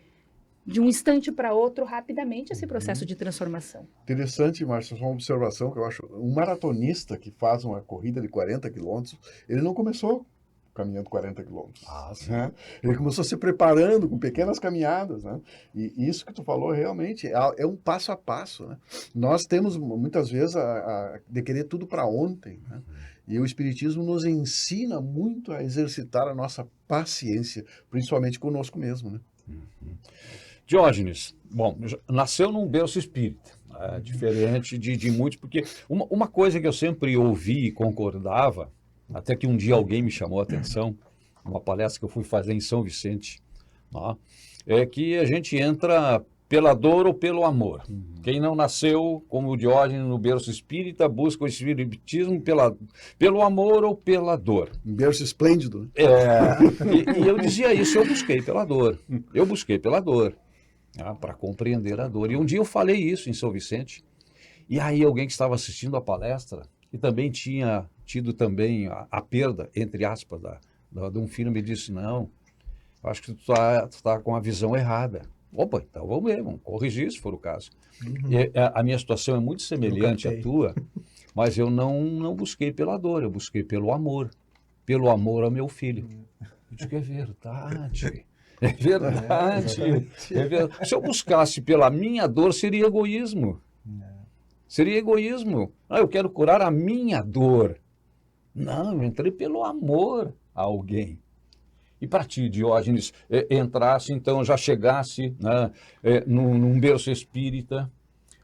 Speaker 4: de um instante para outro rapidamente esse processo de transformação.
Speaker 3: Interessante, Márcio, só uma observação que eu acho. Um maratonista que faz uma corrida de 40 quilômetros, ele não começou caminhando 40 quilômetros. Né? Ele começou se preparando com pequenas caminhadas. Né? E isso que tu falou realmente é um passo a passo. Né? Nós temos muitas vezes de querer tudo para ontem. Né? E o Espiritismo nos ensina muito a exercitar a nossa paciência, principalmente conosco mesmo. Né?
Speaker 2: Diógenes, bom, nasceu num berço espírita, diferente de muitos, porque uma coisa que eu sempre ouvi e concordava, até que um dia alguém me chamou a atenção, numa palestra que eu fui fazer em São Vicente, é que a gente entra pela dor ou pelo amor. Quem não nasceu, como o Diógenes, no berço espírita, busca o espiritismo pelo amor ou pela dor.
Speaker 3: Um berço esplêndido.
Speaker 2: E eu dizia isso, eu busquei pela dor. Para compreender a dor. E um dia eu falei isso em São Vicente, e aí alguém que estava assistindo a palestra, que também tinha tido também a perda, entre aspas, de um filho, me disse, não, acho que tu tá com a visão errada. Opa, então vamos corrigir se for o caso. E a minha situação é muito semelhante à tua, mas eu não busquei pela dor, eu busquei pelo amor ao meu filho. Eu digo, é verdade. É verdade. Se eu buscasse pela minha dor, seria egoísmo. Seria egoísmo. Eu quero curar a minha dor. Não, eu entrei pelo amor a alguém. E para ti, Diógenes, entrasse, então, já chegasse, né, num berço espírita.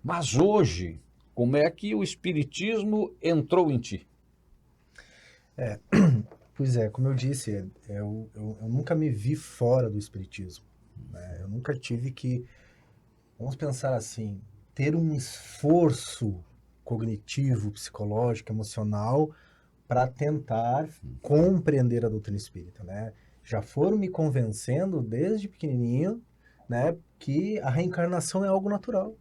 Speaker 2: Mas hoje, como é que o espiritismo entrou em ti?
Speaker 5: Pois é, como eu disse, eu nunca me vi fora do espiritismo. Né? Eu nunca tive que, vamos pensar assim, ter um esforço cognitivo, psicológico, emocional para tentar compreender a doutrina espírita. Né? Já foram me convencendo desde pequenininho, né, que a reencarnação é algo natural.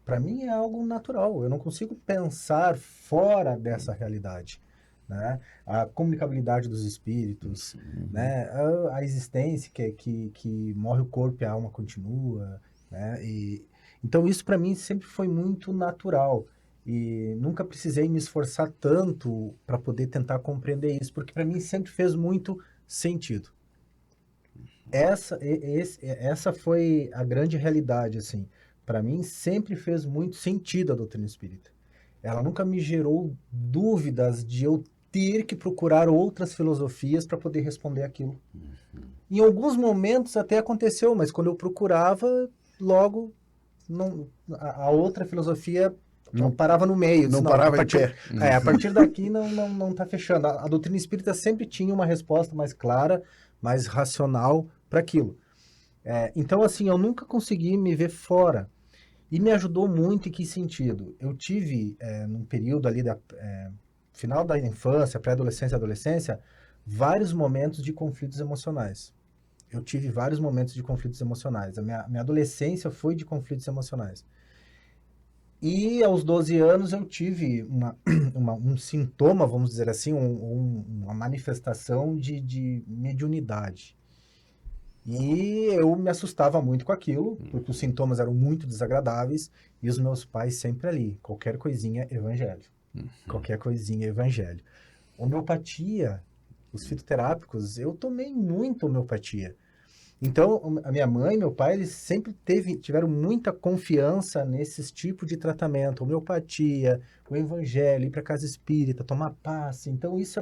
Speaker 5: Para mim é algo natural. Eu não consigo pensar fora dessa realidade. Né? A comunicabilidade dos espíritos, né? A existência que morre o corpo e a alma continua, né? Então isso para mim sempre foi muito natural e nunca precisei me esforçar tanto para poder tentar compreender isso, porque para mim sempre fez muito sentido. Essa foi a grande realidade, assim. Para mim sempre fez muito sentido a doutrina espírita. Ela nunca me gerou dúvidas de eu ter que procurar outras filosofias para poder responder aquilo. Em alguns momentos até aconteceu, mas quando eu procurava, logo a outra filosofia não parava no meio.
Speaker 3: Não parava em pé.
Speaker 5: A partir daqui não está fechando. A doutrina espírita sempre tinha uma resposta mais clara, mais racional para aquilo. Então, assim, eu nunca consegui me ver fora. E me ajudou muito em que sentido? Eu tive, num período ali final da infância, pré-adolescência e adolescência, vários momentos de conflitos emocionais. Eu tive vários momentos de conflitos emocionais. A minha adolescência foi de conflitos emocionais. E aos 12 anos eu tive um sintoma, vamos dizer assim, uma manifestação de mediunidade. E eu me assustava muito com aquilo, porque os sintomas eram muito desagradáveis, e os meus pais sempre ali, qualquer coisinha, evangelho. Qualquer coisinha, evangelho. Homeopatia, os fitoterápicos, eu tomei muito homeopatia. Então, a minha mãe e meu pai, eles sempre tiveram muita confiança nesses tipos de tratamento. Homeopatia, o evangelho, ir para casa espírita, tomar passe. Então, isso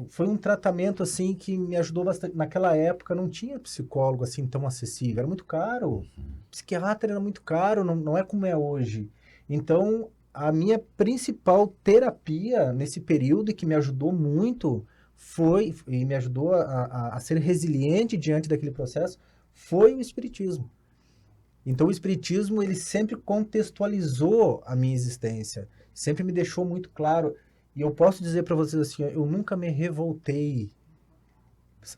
Speaker 5: foi um tratamento, assim, que me ajudou bastante. Naquela época não tinha psicólogo, assim, tão acessível. Era muito caro. Psiquiatra era muito caro, não é como é hoje. Então, a minha principal terapia nesse período, e que me ajudou muito, e me ajudou a ser resiliente diante daquele processo, foi o espiritismo. Então, o espiritismo, ele sempre contextualizou a minha existência. Sempre me deixou muito claro. E eu posso dizer para vocês assim, eu nunca me revoltei.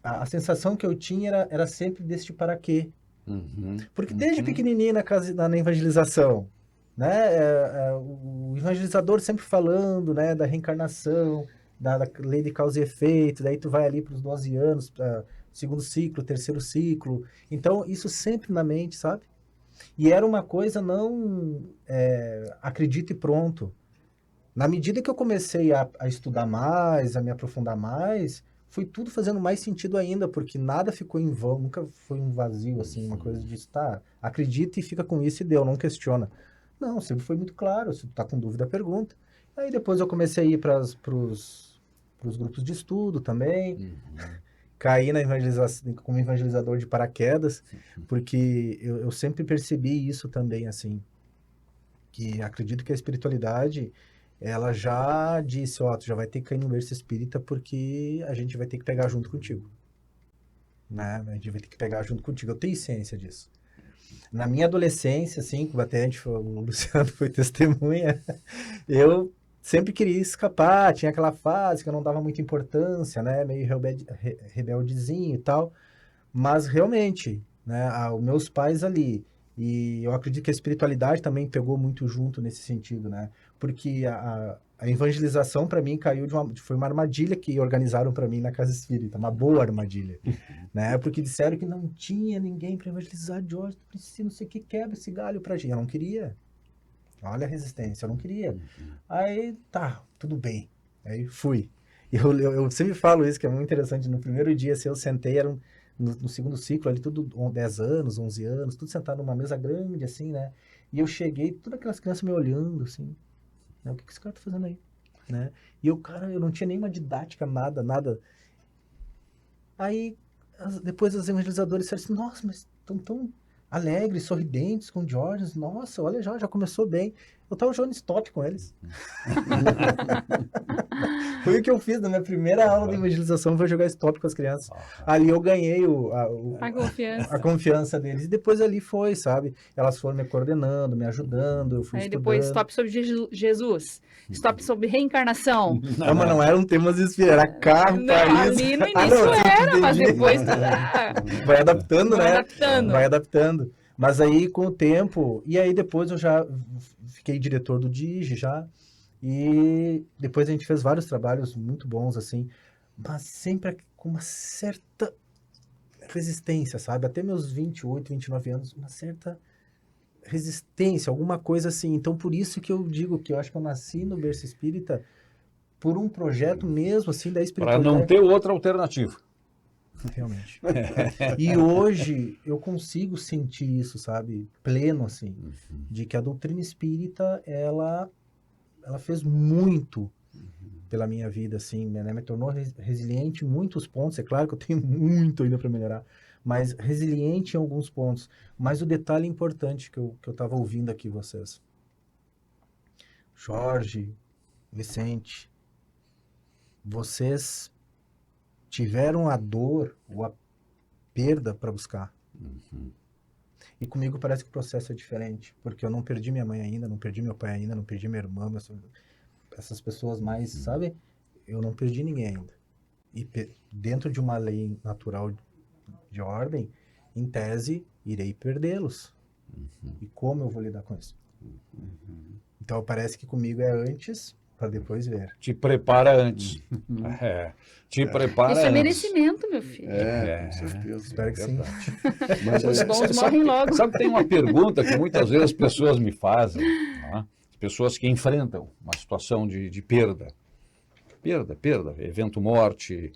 Speaker 5: A sensação que eu tinha era sempre desse para quê. Porque desde pequenininho na evangelização, né, o evangelizador sempre falando, né, da reencarnação, da lei de causa e efeito, daí tu vai ali para os 12 anos, segundo ciclo, terceiro ciclo. Então, isso sempre na mente, sabe? E era uma coisa não acredita e pronto. Na medida que eu comecei a estudar mais, a me aprofundar mais, foi tudo fazendo mais sentido ainda, porque nada ficou em vão, nunca foi um vazio, assim, uma coisa de acredita e fica com isso e deu, não questiona. Não, sempre foi muito claro, se tu tá com dúvida, pergunta. Aí depois eu comecei a ir para os grupos de estudo também, caí na evangelização, como evangelizador de paraquedas, porque eu sempre percebi isso também, assim, que acredito que a espiritualidade, ela já disse, tu já vai ter que cair no berço espírita porque a gente vai ter que pegar junto contigo. Né? A gente vai ter que pegar junto contigo. Eu tenho ciência disso. Na minha adolescência, assim, até o Luciano foi testemunha, eu sempre queria escapar, tinha aquela fase que eu não dava muita importância, né? Meio rebeldezinho e tal. Mas realmente, né? Os meus pais ali, e eu acredito que a espiritualidade também pegou muito junto nesse sentido, né? Porque a evangelização, para mim, foi uma armadilha que organizaram para mim na Casa Espírita, uma boa armadilha, né? Porque disseram que não tinha ninguém para evangelizar, Jorge, precisa, não sei o que, quebra esse galho pra gente. Eu não queria. Olha a resistência, eu não queria. Aí, tá, tudo bem. Aí fui. Eu sempre falo isso, que é muito interessante. No primeiro dia, assim, eu sentei, no segundo ciclo, ali tudo 10 anos, 11 anos, tudo sentado numa mesa grande, assim, né? E eu cheguei, todas aquelas crianças me olhando, assim, né? O que esse cara tá fazendo aí? Né? E eu não tinha nenhuma didática, nada. Aí, depois os evangelizadores disseram assim, nossa, mas estão tão alegres, sorridentes com o Jorge, nossa, olha, já começou bem. Eu tava jogando stop com eles. Foi o que eu fiz na minha primeira aula de evangelização, foi jogar stop com as crianças. Ali eu ganhei a confiança deles. E depois ali foi, sabe? Elas foram me coordenando, me ajudando, eu fui estudando.
Speaker 4: Depois stop sobre Jesus, stop sobre reencarnação.
Speaker 5: Não, mas não eram temas espíritas, era carro, país.
Speaker 4: Ali no início era, mas depois...
Speaker 5: Vai adaptando, né?
Speaker 4: Vai
Speaker 5: adaptando. Mas aí, com o tempo... E aí, depois eu já fiquei diretor do DIGE, já. E depois a gente fez vários trabalhos muito bons, assim. Mas sempre com uma certa resistência, sabe? Até meus 28, 29 anos, uma certa resistência, alguma coisa assim. Então, por isso que eu digo que eu acho que eu nasci no berço espírita por um projeto mesmo, assim, da espiritualidade.
Speaker 2: Para não ter outra alternativa.
Speaker 5: Realmente. E hoje eu consigo sentir isso, sabe? Pleno, assim, de que a doutrina espírita, ela fez muito pela minha vida, assim, né? Me tornou resiliente em muitos pontos. É claro que eu tenho muito ainda para melhorar, mas resiliente em alguns pontos. Mas o detalhe importante que eu estava ouvindo aqui vocês. Jorge, Vicente, vocês tiveram a dor ou a perda para buscar. E comigo parece que o processo é diferente, porque eu não perdi minha mãe ainda, não perdi meu pai ainda, não perdi minha irmã, essas pessoas mais, sabe? Eu não perdi ninguém ainda. E dentro de uma lei natural de ordem, em tese, irei perdê-los. E como eu vou lidar com isso? Então parece que comigo é antes, para depois ver.
Speaker 2: Te prepara antes. Te prepara
Speaker 4: antes. Isso é
Speaker 2: antes.
Speaker 4: merecimento, meu filho.
Speaker 3: Com certeza.
Speaker 5: Espero que sim.
Speaker 2: Mas,
Speaker 4: os bons morrem logo.
Speaker 2: Sabe que tem uma pergunta que muitas vezes as pessoas me fazem, né? Pessoas que enfrentam uma situação de perda. Perda, evento morte,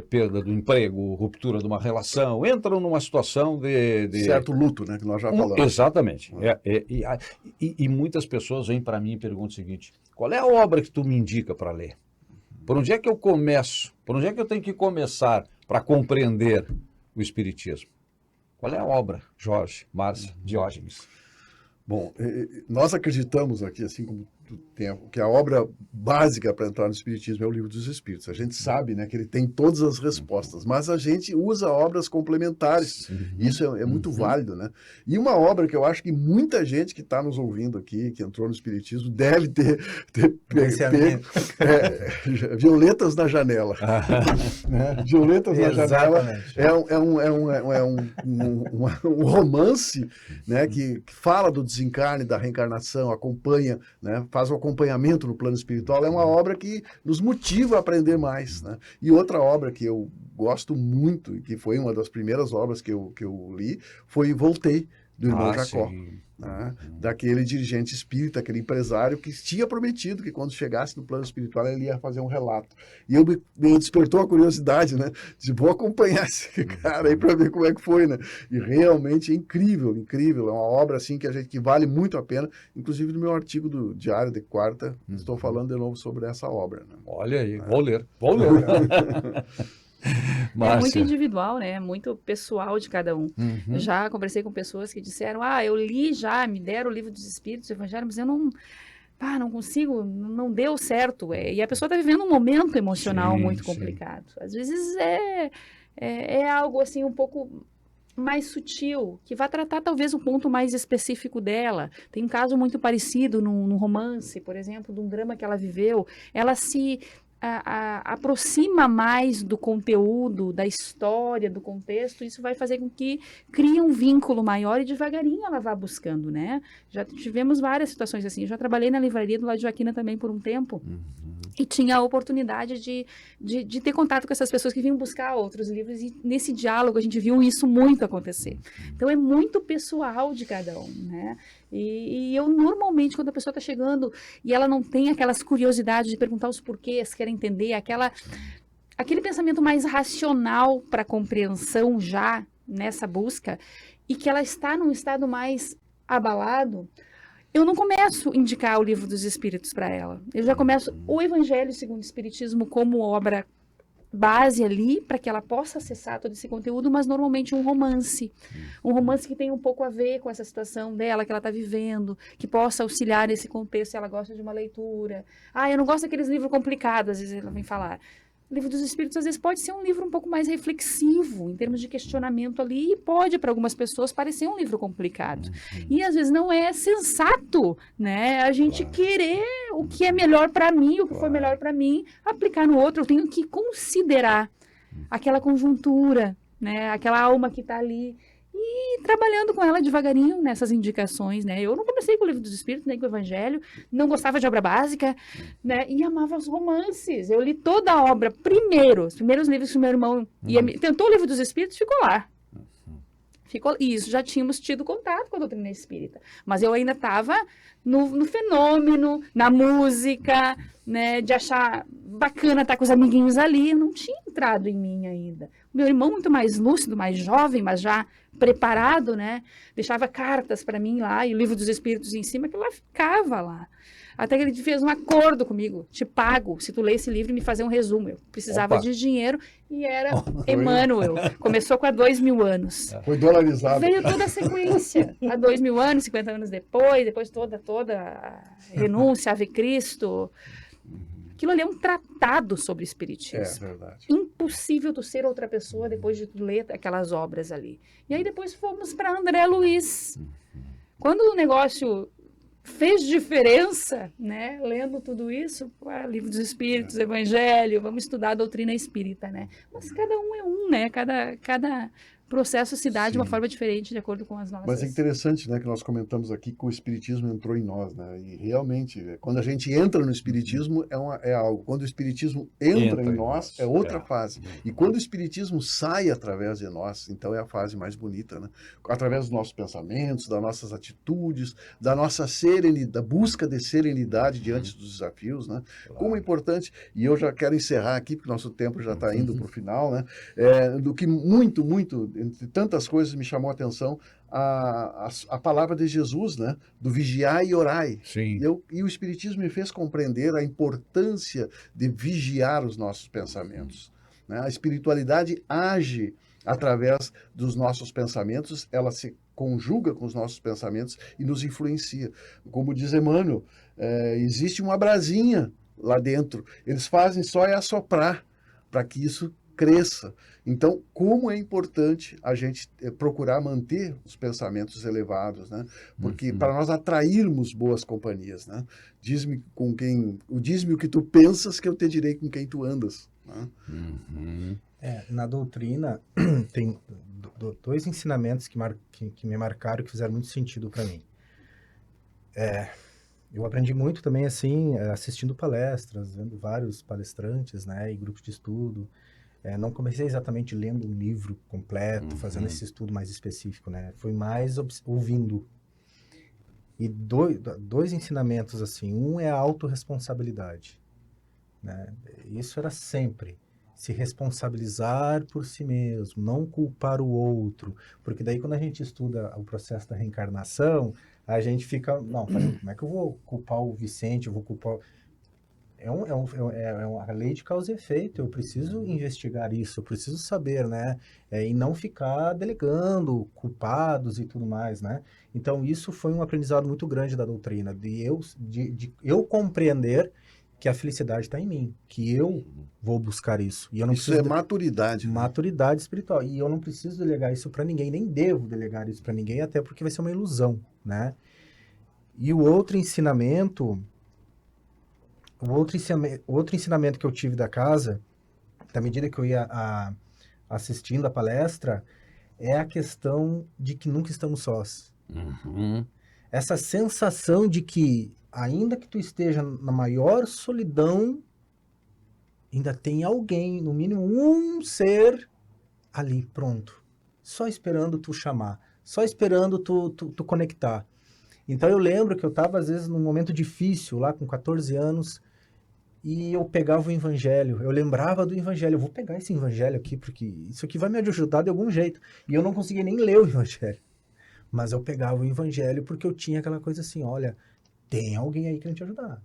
Speaker 2: perda do emprego, ruptura de uma relação, entram numa situação de
Speaker 3: certo luto, né, que nós já falamos.
Speaker 2: Exatamente. E muitas pessoas vêm para mim e perguntam o seguinte: qual é a obra que tu me indica para ler? Por onde é que eu começo? Por onde é que eu tenho que começar para compreender o Espiritismo? Qual é a obra, Jorge, Márcia, Diógenes?
Speaker 3: Bom, nós acreditamos aqui, assim como do tempo, que a obra básica para entrar no Espiritismo é o Livro dos Espíritos. A gente sabe, né, que ele tem todas as respostas, mas a gente usa obras complementares. Isso é muito válido, né? E uma obra que eu acho que muita gente que está nos ouvindo aqui, que entrou no Espiritismo, deve ter pego, Violetas na Janela. Né? Violetas na Janela é um romance, né, que fala do desencarne, da reencarnação, acompanha, né, faz um acompanhamento no plano espiritual. É uma obra que nos motiva a aprender mais, né? E outra obra que eu gosto muito, e que foi uma das primeiras obras que eu li, foi Voltei, do irmão Jacó. Né? Daquele dirigente espírita, aquele empresário que tinha prometido que quando chegasse no plano espiritual ele ia fazer um relato. E me despertou a curiosidade, né? De vou acompanhar esse cara aí para ver como é que foi, né? E realmente é incrível, incrível. É uma obra assim que vale muito a pena. Inclusive no meu artigo do Diário de Quarta, estou falando de novo sobre essa obra. Né?
Speaker 2: Olha aí, vou ler.
Speaker 4: É muito individual, né? Muito pessoal de cada um. Já conversei com pessoas que disseram, eu li já, me deram o Livro dos Espíritos, o Evangelho, mas eu não consigo, não deu certo. E a pessoa está vivendo um momento emocional muito complicado. Às vezes é algo assim um pouco mais sutil, que vai tratar talvez um ponto mais específico dela. Tem um caso muito parecido num romance, por exemplo, de um drama que ela viveu. Ela se aproxima mais do conteúdo, da história, do contexto. Isso vai fazer com que crie um vínculo maior e devagarinho ela vá buscando, né? Já tivemos várias situações assim. Eu já trabalhei na livraria do Lado de Joaquina também por um tempo. E tinha a oportunidade de ter contato com essas pessoas que vinham buscar outros livros, e nesse diálogo a gente viu isso muito acontecer. Então é muito pessoal de cada um, né? E eu normalmente, quando a pessoa está chegando e ela não tem aquelas curiosidades de perguntar os porquês, quer entender, aquele pensamento mais racional para compreensão já nessa busca, e que ela está num estado mais abalado, eu não começo a indicar o Livro dos Espíritos para ela. Eu já começo o Evangelho segundo o Espiritismo como obra base ali, para que ela possa acessar todo esse conteúdo, mas normalmente um romance que tem um pouco a ver com essa situação dela, que ela está vivendo, que possa auxiliar nesse contexto, se ela gosta de uma leitura. Eu não gosto daqueles livros complicados, às vezes ela vem falar. O Livro dos Espíritos, às vezes, pode ser um livro um pouco mais reflexivo, em termos de questionamento ali, e pode, para algumas pessoas, parecer um livro complicado. E, às vezes, não é sensato, né? A gente querer o que é melhor para mim, o que foi melhor para mim, aplicar no outro. Eu tenho que considerar aquela conjuntura, né? Aquela alma que está ali. E trabalhando com ela devagarinho nessas indicações, né? Eu não comecei com o Livro dos Espíritos, nem com o Evangelho, não gostava de obra básica, né? E amava os romances. Eu li toda a obra primeiro, os primeiros livros que meu irmão tentou o Livro dos Espíritos, ficou lá. Isso, já tínhamos tido contato com a doutrina espírita. Mas eu ainda estava no fenômeno, na música, né? De achar bacana estar com os amiguinhos ali. Não tinha entrado em mim ainda. Meu irmão, muito mais lúcido, mais jovem, mas já preparado, né? Deixava cartas para mim lá e o Livro dos Espíritos em cima, que lá ficava lá. Até que ele fez um acordo comigo, te pago se tu ler esse livro e me fazer um resumo. Eu precisava de dinheiro e era Emmanuel. Começou com há 2000 anos.
Speaker 3: Foi dolarizado.
Speaker 4: Veio toda a sequência, há 2000 anos, 50 anos depois toda a renúncia, Ave Cristo. Aquilo ali é um tratado sobre espiritismo.
Speaker 3: É verdade.
Speaker 4: Impossível tu ser outra pessoa depois de tu ler aquelas obras ali. E aí depois fomos para André Luiz. Quando o negócio fez diferença, né? Lendo tudo isso, Livro dos Espíritos, Evangelho, vamos estudar a doutrina espírita, né? Mas cada um é um, né? Cada processo se dá de uma forma diferente, de acordo com as nossas...
Speaker 3: Mas é interessante, né, que nós comentamos aqui que o Espiritismo entrou em nós, né? E realmente, quando a gente entra no Espiritismo, é algo. Quando o Espiritismo entra em nós, é outra fase. E quando o Espiritismo sai através de nós, então é a fase mais bonita, né? Através dos nossos pensamentos, das nossas atitudes, da nossa serenidade, da busca de serenidade diante dos desafios, né? Como é importante, e eu já quero encerrar aqui, porque nosso tempo já está indo para o final, né? Do que muito entre tantas coisas, me chamou a atenção a palavra de Jesus, né? Do vigiai e orai.
Speaker 2: Sim.
Speaker 3: E o Espiritismo me fez compreender a importância de vigiar os nossos pensamentos, né? A espiritualidade age através dos nossos pensamentos, ela se conjuga com os nossos pensamentos e nos influencia. Como diz Emmanuel, existe uma brasinha lá dentro, eles fazem só assoprar para que isso cresça. Então, como é importante a gente procurar manter os pensamentos elevados, né? Porque para nós atrairmos boas companhias, né? Diz-me o que tu pensas, que eu te direi com quem tu andas, né?
Speaker 5: Na doutrina tem dois ensinamentos que me marcaram, que fizeram muito sentido para mim. Eu aprendi muito também, assim, assistindo palestras, vendo vários palestrantes, né, e grupos de estudo. Não comecei exatamente lendo um livro completo, fazendo esse estudo mais específico, né? Foi mais ouvindo. E dois ensinamentos, assim. Um é a autorresponsabilidade, né? Isso era sempre. Se responsabilizar por si mesmo, não culpar o outro. Porque daí, quando a gente estuda o processo da reencarnação, a gente fica... Não, como é que eu vou culpar o Vicente? Eu vou culpar... É uma lei de causa e efeito. Eu preciso investigar isso, eu preciso saber, né? E não ficar delegando culpados e tudo mais, né? Então, isso foi um aprendizado muito grande da doutrina, de eu compreender que a felicidade está em mim, que eu vou buscar isso. E eu não
Speaker 3: isso é maturidade.
Speaker 5: Maturidade espiritual. E eu não preciso delegar isso para ninguém, nem devo delegar isso para ninguém, até porque vai ser uma ilusão, né? E o outro ensinamento que eu tive da casa, da medida que eu ia assistindo a palestra, é a questão de que nunca estamos sós. Essa sensação de que, ainda que tu esteja na maior solidão, ainda tem alguém, no mínimo um ser ali, pronto. Só esperando tu chamar, só esperando tu conectar. Então eu lembro que eu estava, às vezes, num momento difícil, lá com 14 anos, e eu pegava o evangelho, eu lembrava do evangelho, eu vou pegar esse evangelho aqui, porque isso aqui vai me ajudar de algum jeito. E eu não conseguia nem ler o evangelho. Mas eu pegava o evangelho porque eu tinha aquela coisa assim, olha, tem alguém aí querendo te ajudar.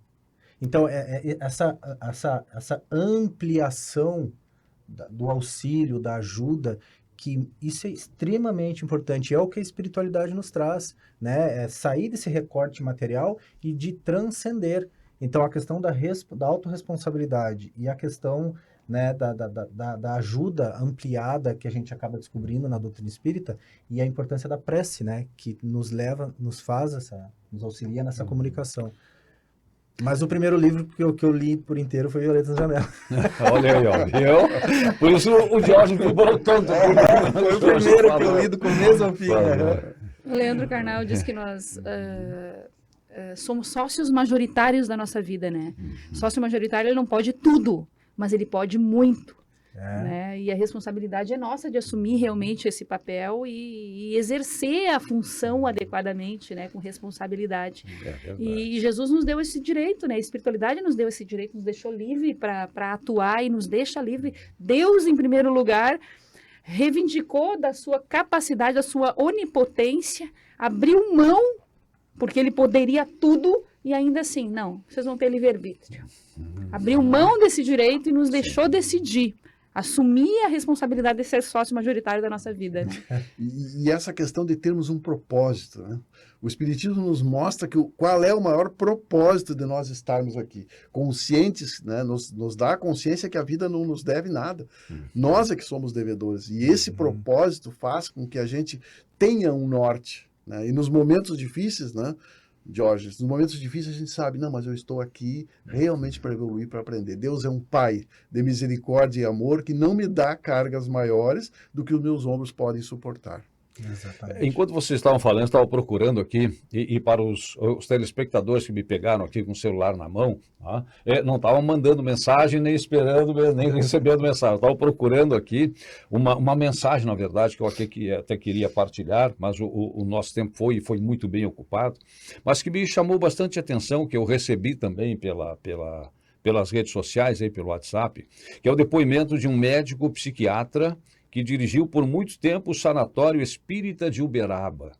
Speaker 5: Então, essa ampliação do auxílio, da ajuda, que isso é extremamente importante, é o que a espiritualidade nos traz, né? É sair desse recorte material e de transcender. Então, a questão da autorresponsabilidade e a questão, né, da ajuda ampliada que a gente acaba descobrindo na doutrina espírita, e a importância da prece, né, que nos auxilia nessa comunicação. Mas o primeiro livro que eu li por inteiro foi Violeta na Janela.
Speaker 2: Olha aí, ó. Por isso o Jorge vibrou tanto.
Speaker 5: Foi o primeiro que eu li do começo ao fim.
Speaker 4: O Leandro Carnal diz que nós somos sócios majoritários da nossa vida, né? Sócio majoritário, ele não pode tudo, mas ele pode muito. Né? E a responsabilidade é nossa de assumir realmente esse papel e exercer a função adequadamente, né? Com responsabilidade. E Jesus nos deu esse direito, né? A espiritualidade nos deu esse direito, nos deixou livre para atuar e nos deixa livre. Deus, em primeiro lugar, reivindicou da sua capacidade, da sua onipotência, abriu mão, porque ele poderia tudo, e ainda assim, não, vocês vão ter livre-arbítrio. Abriu mão desse direito e nos deixou decidir. Assumir a responsabilidade de ser sócio majoritário da nossa vida. Né?
Speaker 3: E essa questão de termos um propósito, né? O Espiritismo nos mostra qual é o maior propósito de nós estarmos aqui. Conscientes, né? Nos dá a consciência que a vida não nos deve nada. Nós é que somos devedores. E esse propósito faz com que a gente tenha um norte. Né? E nos momentos difíceis, né, Jorge, nos momentos difíceis a gente sabe, não, mas eu estou aqui realmente para evoluir, para aprender. Deus é um Pai de misericórdia e amor que não me dá cargas maiores do que os meus ombros podem suportar.
Speaker 5: Exatamente.
Speaker 2: Enquanto vocês estavam falando, eu estava procurando aqui, e para os telespectadores que me pegaram aqui com o celular na mão, tá? Não estavam mandando mensagem, nem esperando, nem recebendo mensagem. Eu estava procurando aqui uma mensagem, na verdade, que eu até queria partilhar, mas o nosso tempo foi muito bem ocupado, mas que me chamou bastante atenção, que eu recebi também pelas redes sociais, aí, pelo WhatsApp, que é o depoimento de um médico psiquiatra que dirigiu por muito tempo o Sanatório Espírita de Uberaba.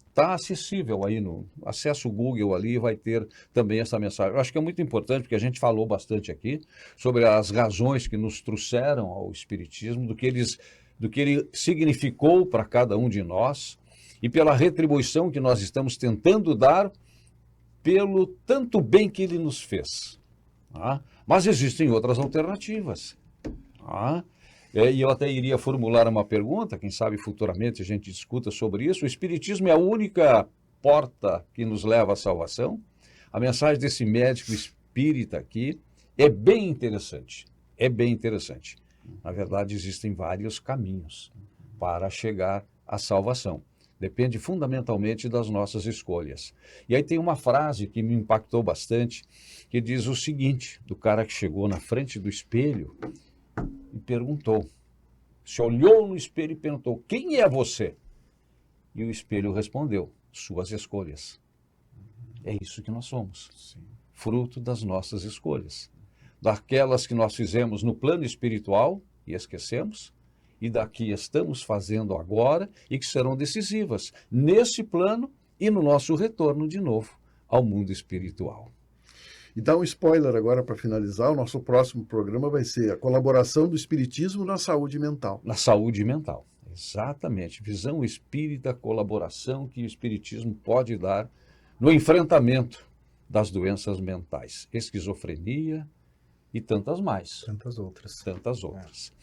Speaker 2: Está acessível aí no acesso Google ali, vai ter também essa mensagem. Eu acho que é muito importante, porque a gente falou bastante aqui sobre as razões que nos trouxeram ao Espiritismo, do que ele significou para cada um de nós e pela retribuição que nós estamos tentando dar pelo tanto bem que ele nos fez. Tá? Mas existem outras alternativas. Tá? E eu até iria formular uma pergunta, quem sabe futuramente a gente discuta sobre isso. O Espiritismo é a única porta que nos leva à salvação? A mensagem desse médico espírita aqui é bem interessante. É bem interessante. Na verdade, existem vários caminhos para chegar à salvação. Depende fundamentalmente das nossas escolhas. E aí tem uma frase que me impactou bastante, que diz o seguinte, do cara que chegou na frente do espelho e perguntou, se olhou no espelho e perguntou, quem é você? E o espelho respondeu, suas escolhas. É isso que nós somos, sim, fruto das nossas escolhas. Daquelas que nós fizemos no plano espiritual e esquecemos, e da que estamos fazendo agora e que serão decisivas nesse plano e no nosso retorno de novo ao mundo espiritual.
Speaker 3: E dá um spoiler agora para finalizar, o nosso próximo programa vai ser a colaboração do Espiritismo na saúde mental.
Speaker 2: Na saúde mental, exatamente. Visão espírita, colaboração que o Espiritismo pode dar no enfrentamento das doenças mentais, esquizofrenia e tantas mais.
Speaker 5: Tantas outras.
Speaker 2: Tantas outras.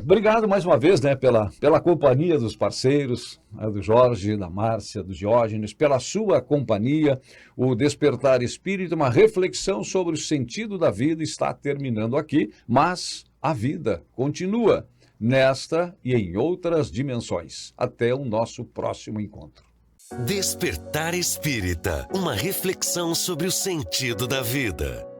Speaker 2: Obrigado mais uma vez, né, pela companhia dos parceiros, né, do Jorge, da Márcia, do Diógenes, pela sua companhia. O Despertar Espírita, uma reflexão sobre o sentido da vida, está terminando aqui, mas a vida continua nesta e em outras dimensões. Até o nosso próximo encontro.
Speaker 1: Despertar Espírita, uma reflexão sobre o sentido da vida.